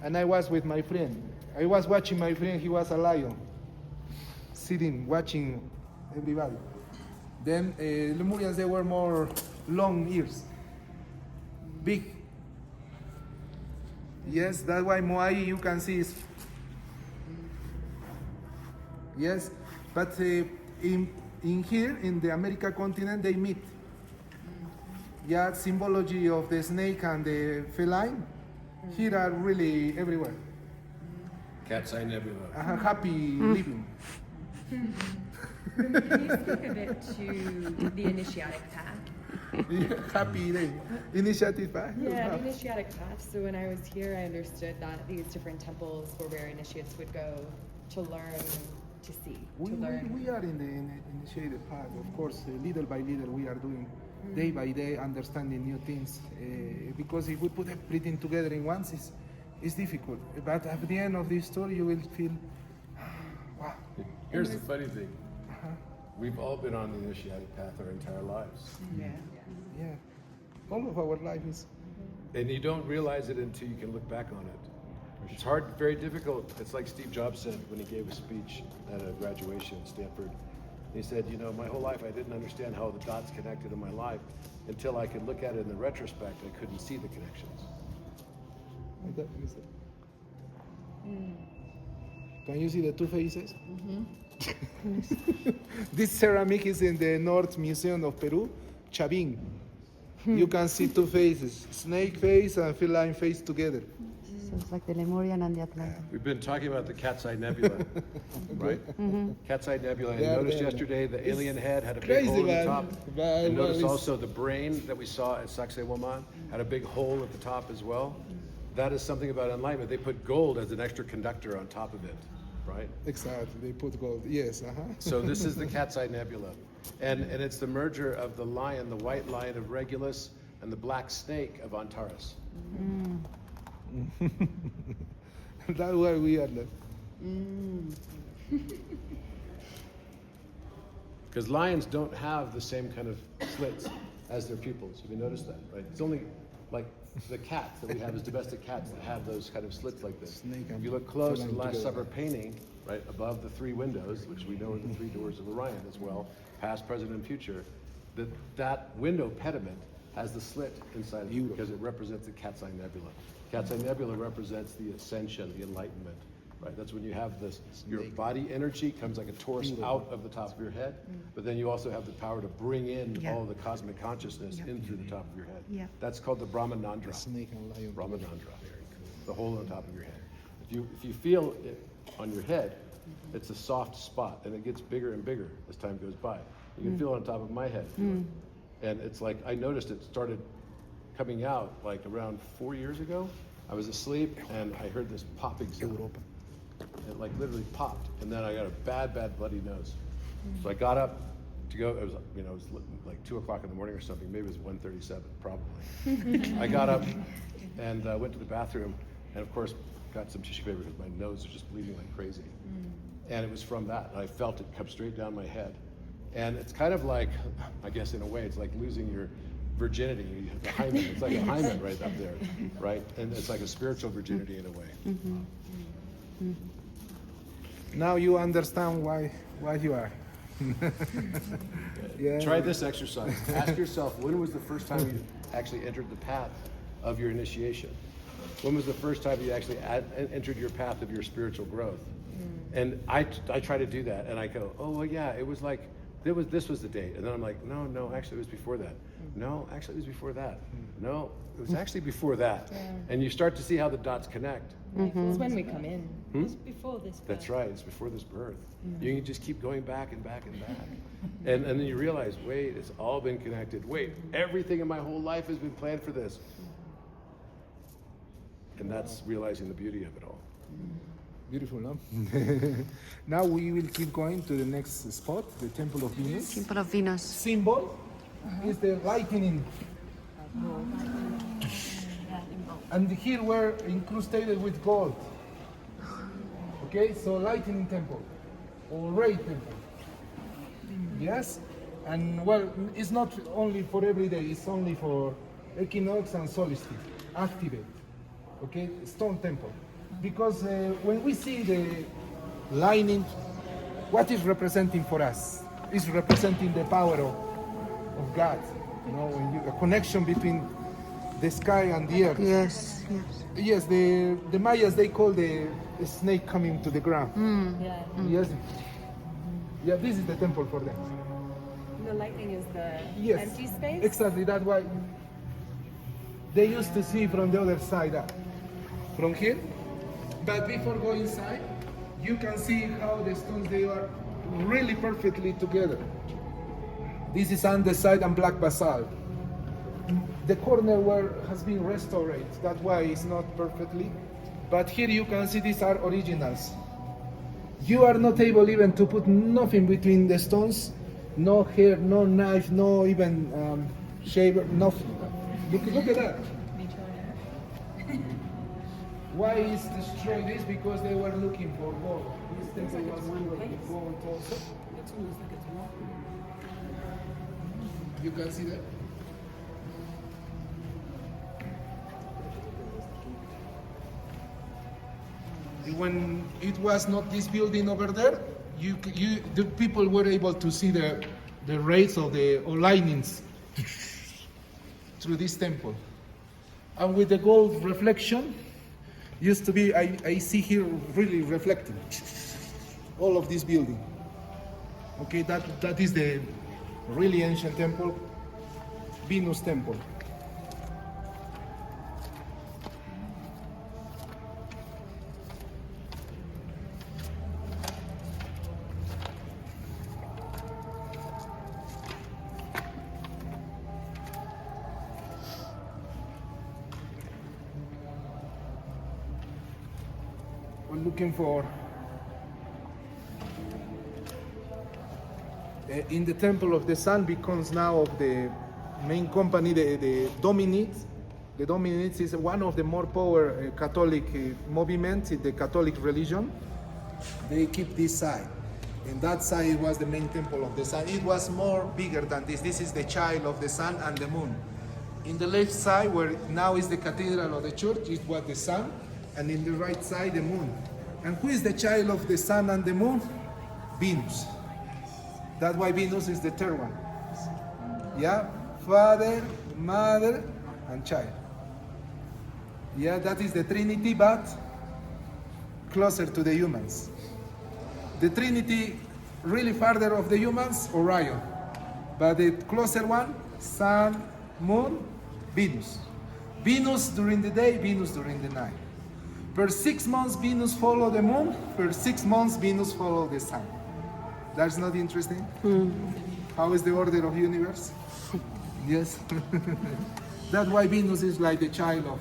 and I was with my friend. I was watching my friend, he was a lion, sitting, watching everybody. Then Lemurians, they were more long ears, big. Yes, that's why Moai you can see is. Yes, but in here in the America continent they meet. Yeah, symbology of the snake and the feline here are really everywhere. Cat's Eye Nebula. Happy living. Can you speak a bit to the initiatic path? Yeah, happy day. Initiative. Yeah, the initiatic path. So when I was here, I understood that these different temples were where initiates would go to learn to see, We are in the initiated path, of course. Little by little, we are doing day by day, understanding new things. Because if we put everything together in once, it's difficult. But at the end of this story, you will feel, wow. Here's the funny thing. We've all been on the initiatic path our entire lives. Yeah, all of our life is. And you don't realize it until you can look back on it. It's hard, very difficult. It's like Steve Jobs said when he gave a speech at a graduation at Stanford. He said, you know, my whole life I didn't understand how the dots connected in my life until I could look at it in the retrospect. I couldn't see the connections. Can you see the two faces? This ceramic is in the North Museum of Peru, Chabin. You can see two faces, snake face and feline face together. So it's like the Lemurian and the Atlantean. We've been talking about the Cat's Eye Nebula, right? Cat's Eye Nebula. And you Yeah, noticed yeah. yesterday the alien head had a big Crazy, hole in the man. top. But, And well, notice it's- also the brain that we saw at Sacsayhuaman had a big hole at the top as well. That is something about enlightenment. They put gold as an extra conductor on top of it, right? Exactly, they put gold. Yes, So this is the Cat's Eye Nebula. And it's the merger of the lion, the white lion of Regulus, and the black snake of Antares. That's why we are there. Because lions don't have the same kind of slits as their pupils. Have you noticed that, right? It's only like the cats that we have as domestic cats that have those kind of slits like this. Snake and If you look close to the feline Last together. Supper painting, right, above the three windows, which we know are the three doors of Orion as well, past, present, and future, that window pediment has the slit inside of it because it represents the Cat's Eye Nebula. Cat's Eye Nebula represents the ascension, the enlightenment, right? That's when you have this, your body energy comes like a torus out of the top of your head, but then you also have the power to bring in Yeah. all the cosmic consciousness in through the top of your head. Yeah. That's called the Brahmanandra. Snake and lion. Brahmanandra, the hole on top of your head. If you feel it on your head, it's a soft spot, and it gets bigger and bigger as time goes by. You can feel it on top of my head. And it's like, I noticed it started coming out like around 4 years ago. I was asleep and I heard this popping sound. It like literally popped, and then I got a bad bloody nose. So I got up to go, it was, you know, it was like 2 o'clock in the morning or something, maybe it was 1:37, probably. I got up and went to the bathroom, and of course got some tissue paper because my nose was just bleeding like crazy. And it was from that. I felt it come straight down my head. And it's kind of like, I guess in a way, it's like losing your virginity. You have the hymen. It's like a hymen right up there, right? And it's like a spiritual virginity in a way. Now you understand why you are. Yeah. Try this exercise. Ask yourself, when was the first time you actually entered the path of your initiation? When was the first time you actually entered your path of your spiritual growth? And I try to do that, and I go, oh, well, yeah, it was like, this was the date. And then I'm like, no, actually it was before that. No, actually it was before that. No, it was actually before that. And you start to see how the dots connect. It's when we come in. It's before this. That's right, it's before this birth. You can just keep going back and back and back. And then you realize, wait, it's all been connected. Wait, everything in my whole life has been planned for this. And that's realizing the beauty of it all. Beautiful, no? Now we will keep going to the next spot, the Temple of Venus. Temple of Venus. Symbol is the lightning. And here we're incrusted with gold. Okay, so lightning temple or ray temple. Yes? And well, it's not only for every day, it's only for equinox and solstice. Activate. Okay, stone temple. Because when we see the lining, what is representing for us? It's representing the power of God. You know, when a connection between the sky and the earth. Yes, yes. Yes, the Mayas, they call the snake coming to the ground. Yeah. Yes. Yeah, this is the temple for them. The lightning is the Yes. empty space. Exactly, that's why they used to see from the other side up. From here. But before going inside, you can see how the stones, they are really perfectly together. This is andesite and black basalt. The corner where has been restored, that's why it's not perfectly. But here you can see these are originals. You are not able even to put nothing between the stones, no hair, no knife, no even shaver, nothing. Look at that. Why is destroyed this? Because they were looking for gold. This temple was full of gold also. You can see that. When it was not this building over there, the people were able to see the rays or linings through this temple. And with the gold reflection, used to be, I see here really reflecting all of this building. Okay, that is the really ancient temple, Venus temple. We're looking for in the Temple of the Sun becomes now of the main company, the Dominics. The Dominics is one of the more power Catholic movements in the Catholic religion. They keep this side. And that side was the main temple of the sun. It was more bigger than this. This is the child of the sun and the moon. In the left side, where now is the cathedral of the church, it was the sun. And in the right side, the moon. And who is the child of the sun and the moon? Venus. That's why Venus is the third one. Yeah? Father, mother, and child. Yeah, that is the Trinity, but closer to the humans. The Trinity, really farther of the humans, Orion. But the closer one, sun, moon, Venus. Venus during the day, Venus during the night. Per 6 months, Venus follow the moon. Per 6 months, Venus follow the sun. That's not interesting? How is the order of universe? Yes. That's why Venus is like the child of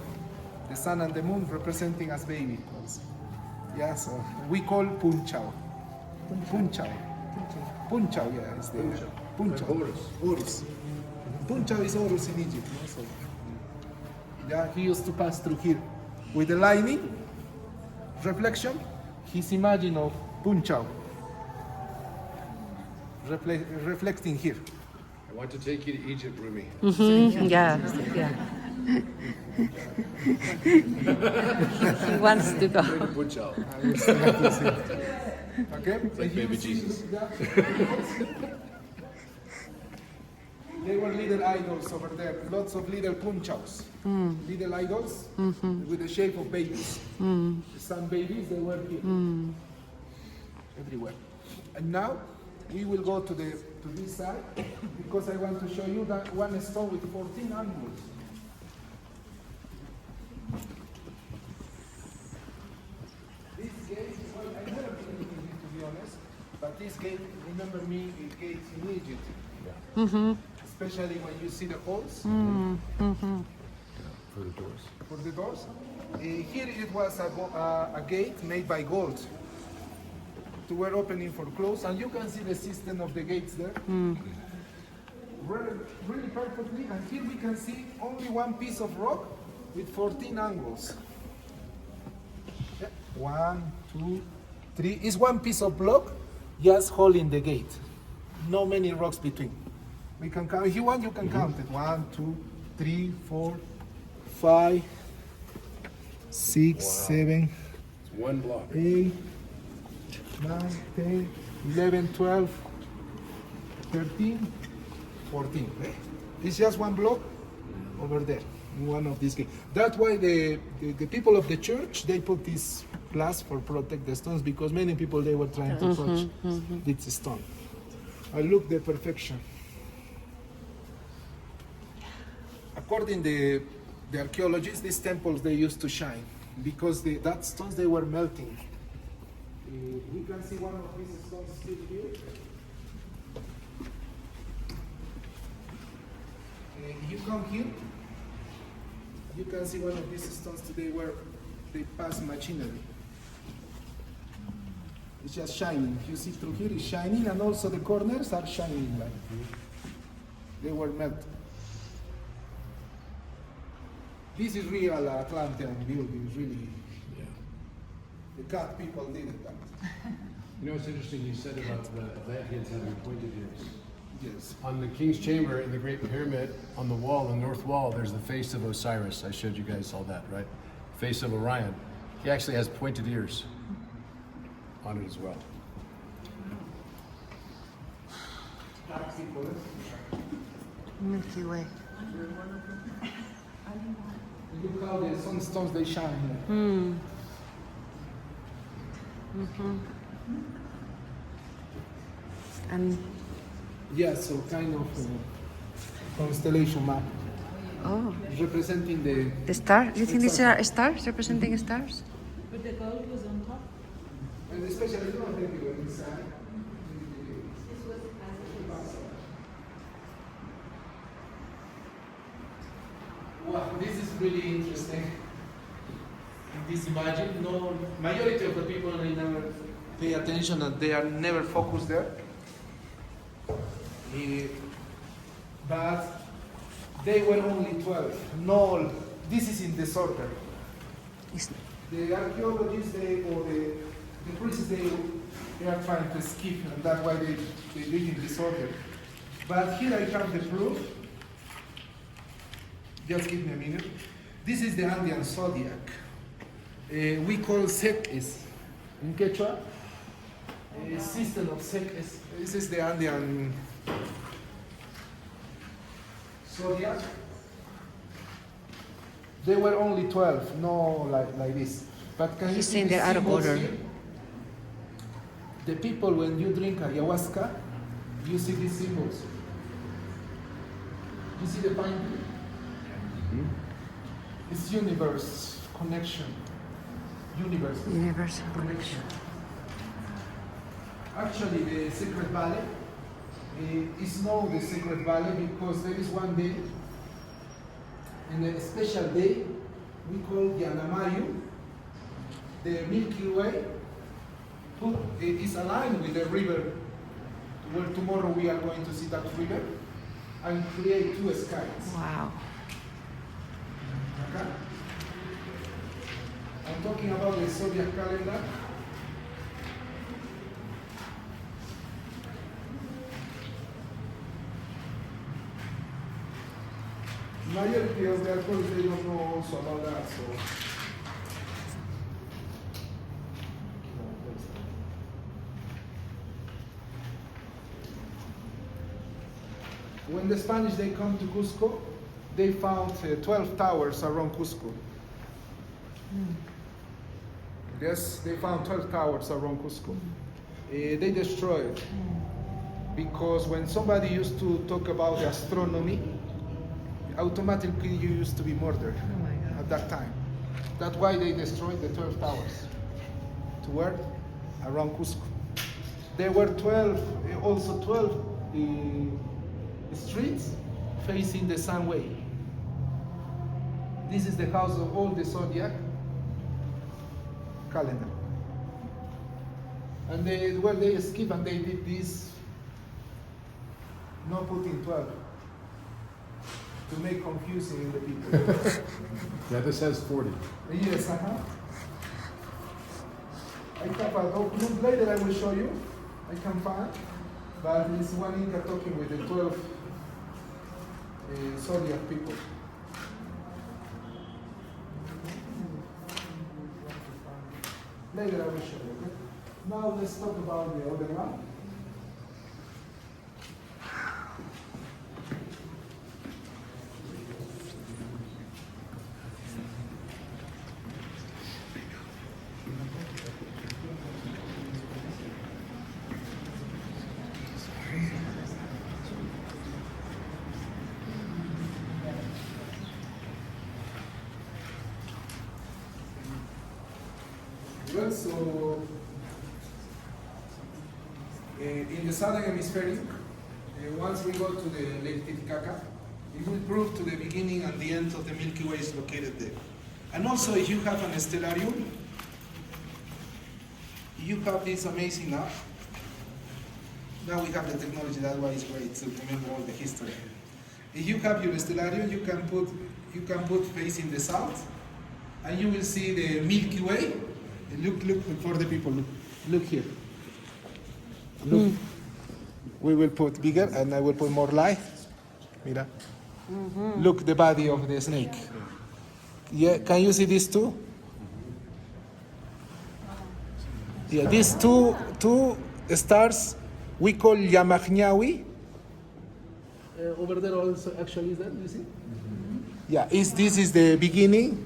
the sun and the moon, representing as baby. Yeah, so we call Punchao. Punchao. Punchao, yeah, it's the Punchao. Horus. Punchao is Horus in Egypt. So, yeah, he used to pass through here. With the lightning, reflection, his imagine of Punchao reflecting here. I want to take you to Egypt, Rumi. Yeah, yeah. He wants to go. Watch out. Okay? Like baby Jesus. They were little idols over there, lots of little punchaos, little idols with the shape of babies. The sun babies, they were here, everywhere. And now we will go to this side because I want to show you that one stone with 14 angles. This gate, well, I never been in Egypt to be honest, but this gate, remember me, it gates in Egypt. Yeah. Especially when you see the holes For the doors. for the doors. Here it was a gate made by gold. To were opening for close, and you can see the system of the gates there. Really perfectly, and here we can see only one piece of rock with 14 angles. Yeah. 1, 2, 3. It's one piece of block just holding the gate. No many rocks between. We can count. If you want, you can count it. 1, 2, 3, 4, 5, 6, 7, It's one block. 8, 9, 10, 11, 12, 13, 14. It's just one block over there, in one of these gates. That's why the people of the church, they put this glass for protect the stones, because many people, they were trying to touch this stone. And look the perfection. According to the archaeologists, these temples, they used to shine because that stones, they were melting. We can see one of these stones still here. You come here, you can see one of these stones today where they pass machinery. It's just shining. You see through here, it's shining, and also the corners are shining like they were melted. This is real Atlantean building, really. Yeah. The God people did it. You know, it's interesting you said about the Atlanteans having pointed ears. Yes. On the King's Chamber in the Great Pyramid, on the wall, the north wall, there's the face of Osiris. I showed you guys all that, right? Face of Orion. He actually has pointed ears on it as well. Milky Way. Look how the sunstones, they shine here. And Yeah, so kind of constellation map oh, representing the star. Do you think these are stars representing stars? But the gold was on top. and especially I don't think it was inside. Wow, this is really interesting. This imagine, no, majority of the people, they never pay attention and they are never focused there. But they were only 12. No, this is in disorder. The archaeologists, or the priests, they are trying to skip, and that's why they live in disorder. But here I have the proof. Just give me a minute. This is the Andean zodiac. We call seques in Quechua. A system of seques. This is the Andean zodiac. They were only 12, no like this. But can you He's see saying the they're out of symbols order. here? The people, when you drink ayahuasca, you see these symbols. You see the pine tree? It's universe connection. Universal connection. Actually, the Secret Valley is known the Secret Valley because there is one day, and a special day, we call Yanamayu, the Milky Way, is aligned with the river, where tomorrow we are going to see that river, and create two skies. Wow. Okay? I'm talking about the zodiac calendar. Majority of the archaeologists, they don't know also about that, so. When the Spanish, they come to Cusco, they found 12 towers around Cusco. Yes, they found 12 towers around Cusco. They destroyed because when somebody used to talk about astronomy, automatically you used to be murdered at that time. That's why they destroyed the 12 towers. To where? Around Cusco. There were 12, also 12 streets facing the sun way. This is the house of all the zodiac calendar. And they skip and they did this, not putting 12, to make confusing in the people. Yeah, this has 40. Yes, I have a document later I will show you. I can find, but it's one Inca talking with the 12 zodiac people. Later I will show you. Okay? Now let's talk about the other one. well. So, in the southern hemisphere, once we go to the Lake Titicaca, it will prove to the beginning and the end of the Milky Way is located there. And also, if you have an stellarium, you have this amazing app. Now we have the technology, that's why it's great to remember all the history. If you have your stellarium, you can put facing the south, and you will see the Milky Way. Look for the people. Look here. Look. We will put bigger, and I will put more light. Mira. Look the body of the snake. Yeah, can you see these two? Yeah, these two stars we call Yamachniawi. Over there also actually is that, you see? Yeah, this is the beginning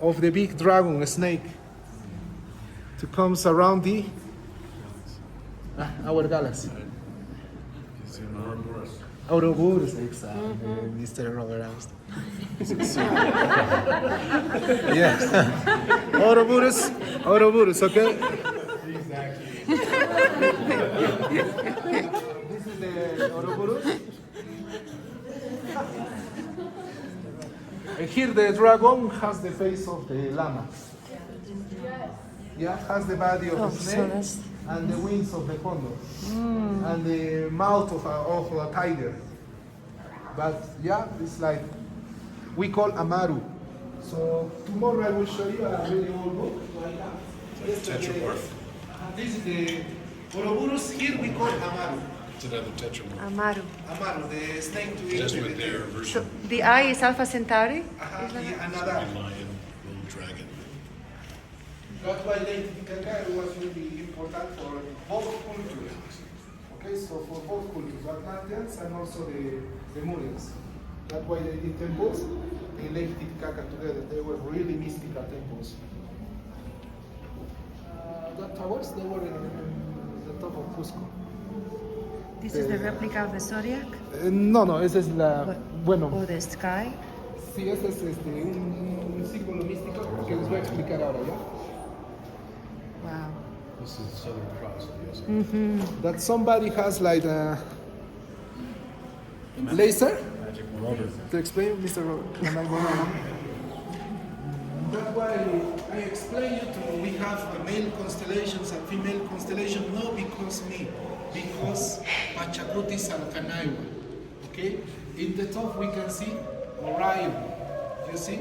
of the big dragon snake to comes around our galaxy. Ouroboros, exactly, Mr. Robert Armstrong. Yeah, Ouroboros, okay? This is the Ouroboros. And here the dragon has the face of the llama. Yeah, has the body of the snake and the wings of the condor and the mouth of a tiger. But yeah, it's like we call Amaru. So tomorrow I will show you a really old book like that. This is the Ouroboros. Here we call Amaru. It's another tetramorph. Amaru. The snake to eat. Just with their version. So the eye is Alpha Centauri? Another. Lion, little dragon. That's why Lake Titicaca was really important for both cultures. Okay, so for both cultures, Atlanteans and also the Lemurians. That's why they did temples in Lake Titicaca together. They were really mystical temples. The towers, they were in the top of Cusco. This is the replica of the zodiac? No, esa es la... Bueno, Or the sky? sí, ese es un símbolo místico que les voy a explicar ahora, ¿ya? Wow. This is the Southern Cross. Yes. That somebody has like a laser to explain, Mr. Robert. That's why I explain you to we have male constellations and female constellations, not because me, because Pachacutis and Canaiwa. Okay? In the top we can see Orion. You see?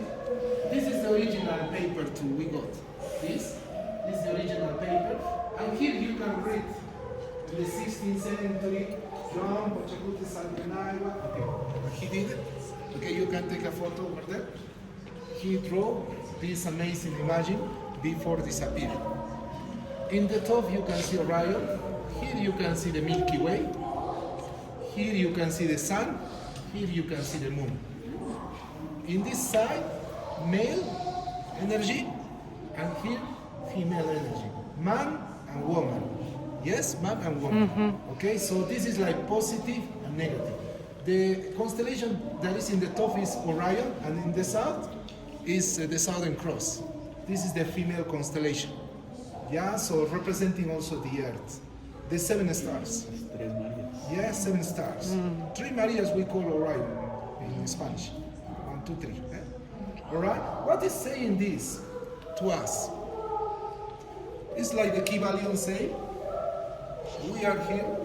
This is the original paper too we got. This is the original paper. And here you can read in the 16th century, John Pachacutis and Canaiwa. Okay. He did it. Okay, you can take a photo over there. He drew this amazing image before disappearing. In the top you can see Orion. Here you can see the Milky Way. Here you can see the sun. Here you can see the moon. In this side, male energy, and here, female energy. Man and woman. Yes, man and woman. Okay, so this is like positive and negative. The constellation that is in the top is Orion, and in the south is the Southern Cross. This is the female constellation. Yeah, so representing also the Earth. The 7 stars. Yeah, 7 stars. 3 Marias we call Orion in Spanish. 1, 2, 3. All right. What is saying this to us? It's like the Kybalion say. We are here.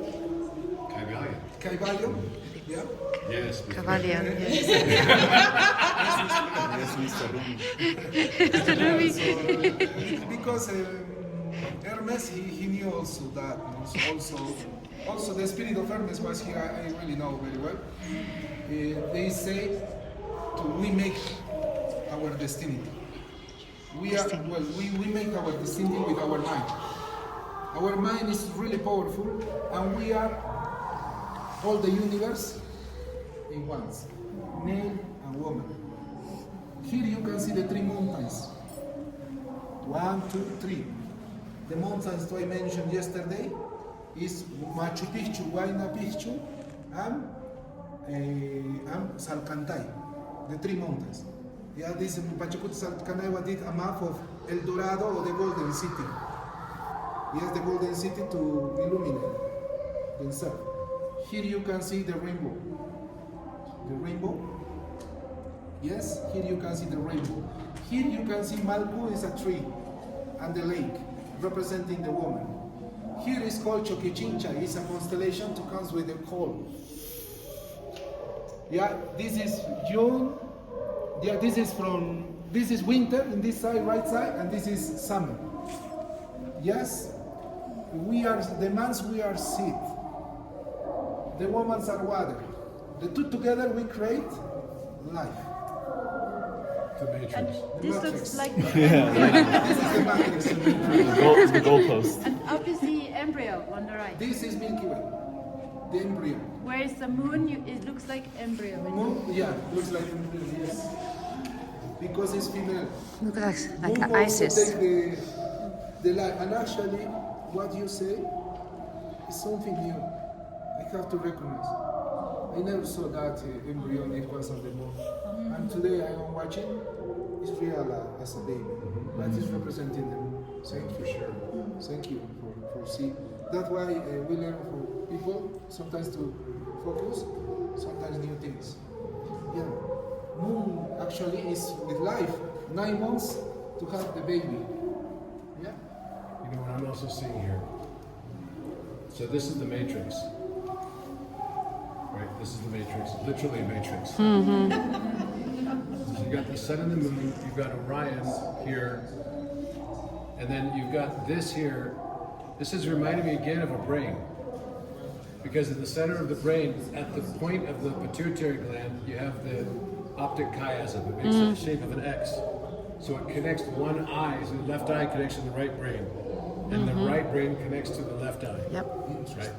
Kybalion. Yeah. Yes. Cavalier. Yes. Mr. Rumi. Because Hermes, he knew also that. Also the spirit of Hermes was here. I really know very well. They say we make our destiny. We make our destiny with our mind. Our mind is really powerful, and we are all the universe in once, male and woman. Here you can see the 3 mountains. 1, 2, 3. The mountains that I mentioned yesterday is Machu Picchu, Huayna Picchu, and Salcantay, the 3 mountains. Yeah, this Pachacuticalcanagua did a map of El Dorado or the Golden City. Yes, the Golden City to illuminate themselves. Here you can see the rainbow. The rainbow. Yes, here you can see the rainbow. Here you can see Malcu is a tree and the lake representing the woman. Here is called Coricancha. It's a constellation to comes with the cold. Yeah, this is June. Yeah, this is winter in this side, right side, and this is summer. Yes, we are the months we are seed. The women's are water. The two together we create life. The Matrix. And this looks like This is the matrix. The goalpost. and up is the embryo on the right. This is Milky Way, the embryo. Where is the moon? It looks like embryo. Moon, yeah, looks like embryo, yes. Because it's female. Look like Moon also Isis. take the light. And actually, what you say is something new. I have to recognize. I never saw that embryo it was on the moon. And today I am watching. It's real as a baby. That is representing the moon. Thank you. Sure. Thank you for seeing. That's why we learn for people sometimes to focus, sometimes new things. Yeah. Moon actually is with life. 9 months to have the baby. Yeah. You know what I'm also seeing here? So this is the matrix. Right, this is the matrix, literally a matrix. So you got the sun and the moon, you've got Orion here, and then you've got this here. This is reminding me again of a brain. Because in the center of the brain, at the point of the pituitary gland, you have the optic chiasm. It makes the shape of an X. So it connects one eye, so the left eye connects to the right brain. And the right brain connects to the left eye. Yep. Right?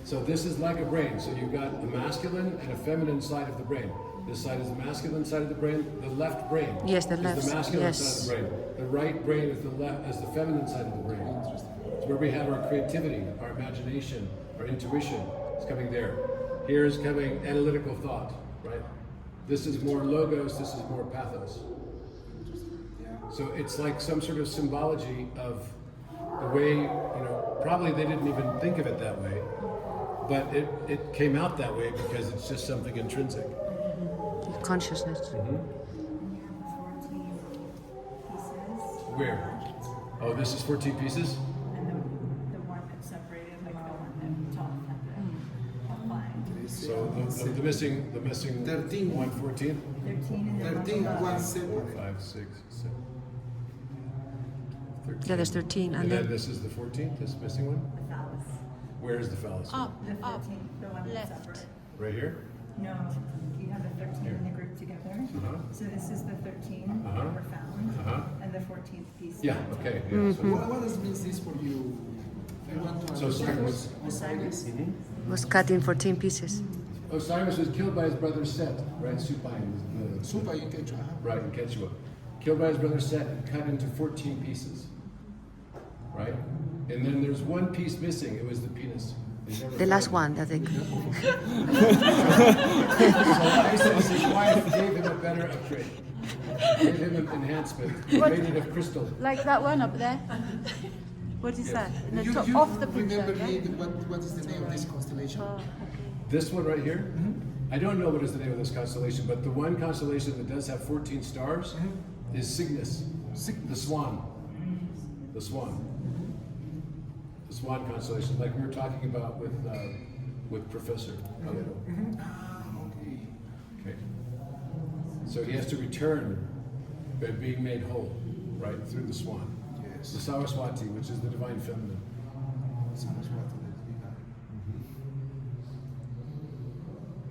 So this is like a brain. So you've got a masculine and a feminine side of the brain. This side is the masculine side of the brain. The left brain Yes, the is left. the masculine Yes. side of the brain. The right brain is the feminine side of the brain. It's where we have our creativity, our imagination, our intuition. It's coming there. Here is coming analytical thought, right? This is more logos, this is more pathos. So it's like some sort of symbology of the way, probably they didn't even think of it that way, but it came out that way because it's just something intrinsic. Consciousness. Where? Oh, this is 14 pieces? And the one that's separated, like the one at the top and the line. So the missing 13. 114? 13 and 1 separate. 5, 6, 7. 13. Yeah, there's 13. And And then then this is the 14th, this missing one? The phallus. Where is the phallus? Up, up, The one that's left. separate. Right here? No, you have the 13 in the group together. Uh-huh. So this is the 13 Uh-huh. that were found, Uh-huh. and the 14th piece. Yeah, okay. Yeah, so What does means this for you? You want to So understand Cyrus. Osiris? was cut in 14 pieces. Osiris was killed by his brother Set, right? Supine. Super in Quechua. Right, in Quechua. Killed by his brother Set and cut into 14 pieces. Right? And then there's one piece missing. It was the penis. They never The last found one, I think. it. So Isis, his wife, gave him a better upgrade. Gave him an enhancement. Made it of crystal. Like that one up there. What is that? In the You, top you of the picture. remember Yeah? me what is the name of this constellation? This one right here, I don't know what is the name of this constellation, but the one constellation that does have 14 stars is Cygnus, the swan. The swan. The swan constellation, like we were talking about with Professor Alero. Okay. So he has to return by being made whole, right, through the swan. Yes. The Saraswati, which is the divine feminine.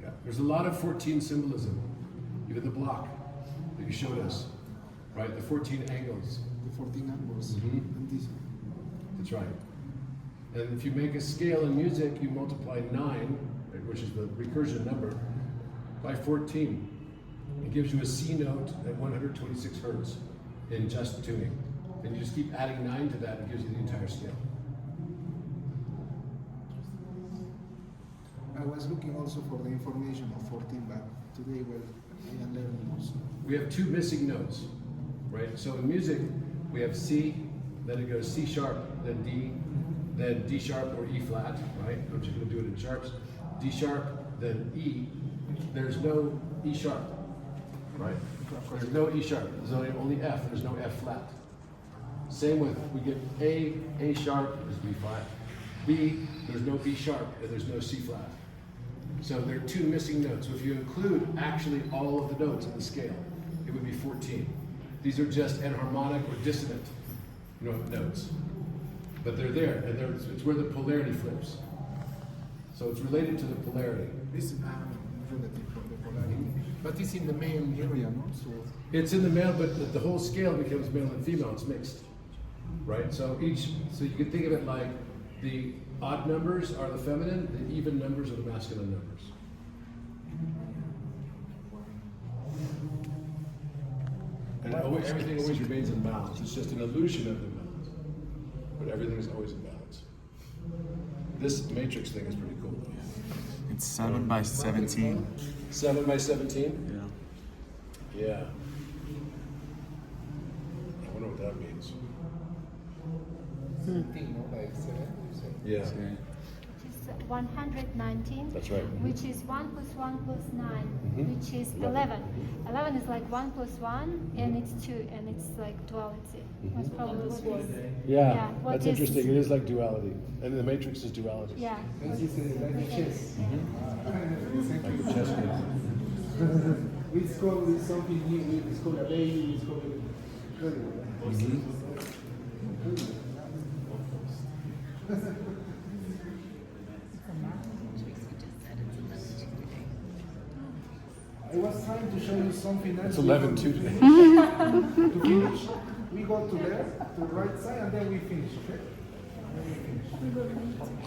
Yeah. There's a lot of 14 symbolism. Even the block that you showed us, right? The 14 angles. The 14 angles. Mhm. And this. That's right. And if you make a scale in music, you multiply 9, right, which is the recursion number, by 14. It gives you a C note at 126 hertz in just tuning. And you just keep adding 9 to that, it gives you the entire scale. was looking also for the information of 14, but today, well, I am learning also. We have two missing notes, right? So in music, we have C, then it goes C sharp, then D sharp or E flat, right? I'm just gonna do it in sharps. D sharp, then E. There's no E sharp, right? There's no E sharp, there's only F, there's no F flat. Same with, we get A sharp, there's B flat. B, there's no B sharp, and there's no C flat. So there are two missing notes. So if you include actually all of the notes in the scale, it would be 14. These are just enharmonic or dissonant notes. But they're there, and it's where the polarity flips. So it's related to the polarity. This is relative from the polarity. But it's in the male area, no? So it's in the male, but the whole scale becomes male and female. It's mixed, right? So you can think of it like the odd numbers are the feminine, the even numbers are the masculine numbers. And everything always remains in balance. It's just an illusion of imbalance, but everything is always in balance. This matrix thing is pretty cool. It's 7 by 17. 7 by 17? Yeah. Yeah. I wonder what that means. Yeah. It's 119. That's right. Which is 1 plus 1 plus 9, which is 11. 11 is like 1 plus 1, and it's 2, and it's like duality. That's probably what it is. Yeah, what that's is- interesting. It is like duality. And the matrix is duality. Yeah. this is like chess. Like the chess game. It's called something new. It's called a baby. It's called I was trying to show you something else. It's 11-2 today. To finish, we go to there, to the right side, and then we finish, okay? Then we finish.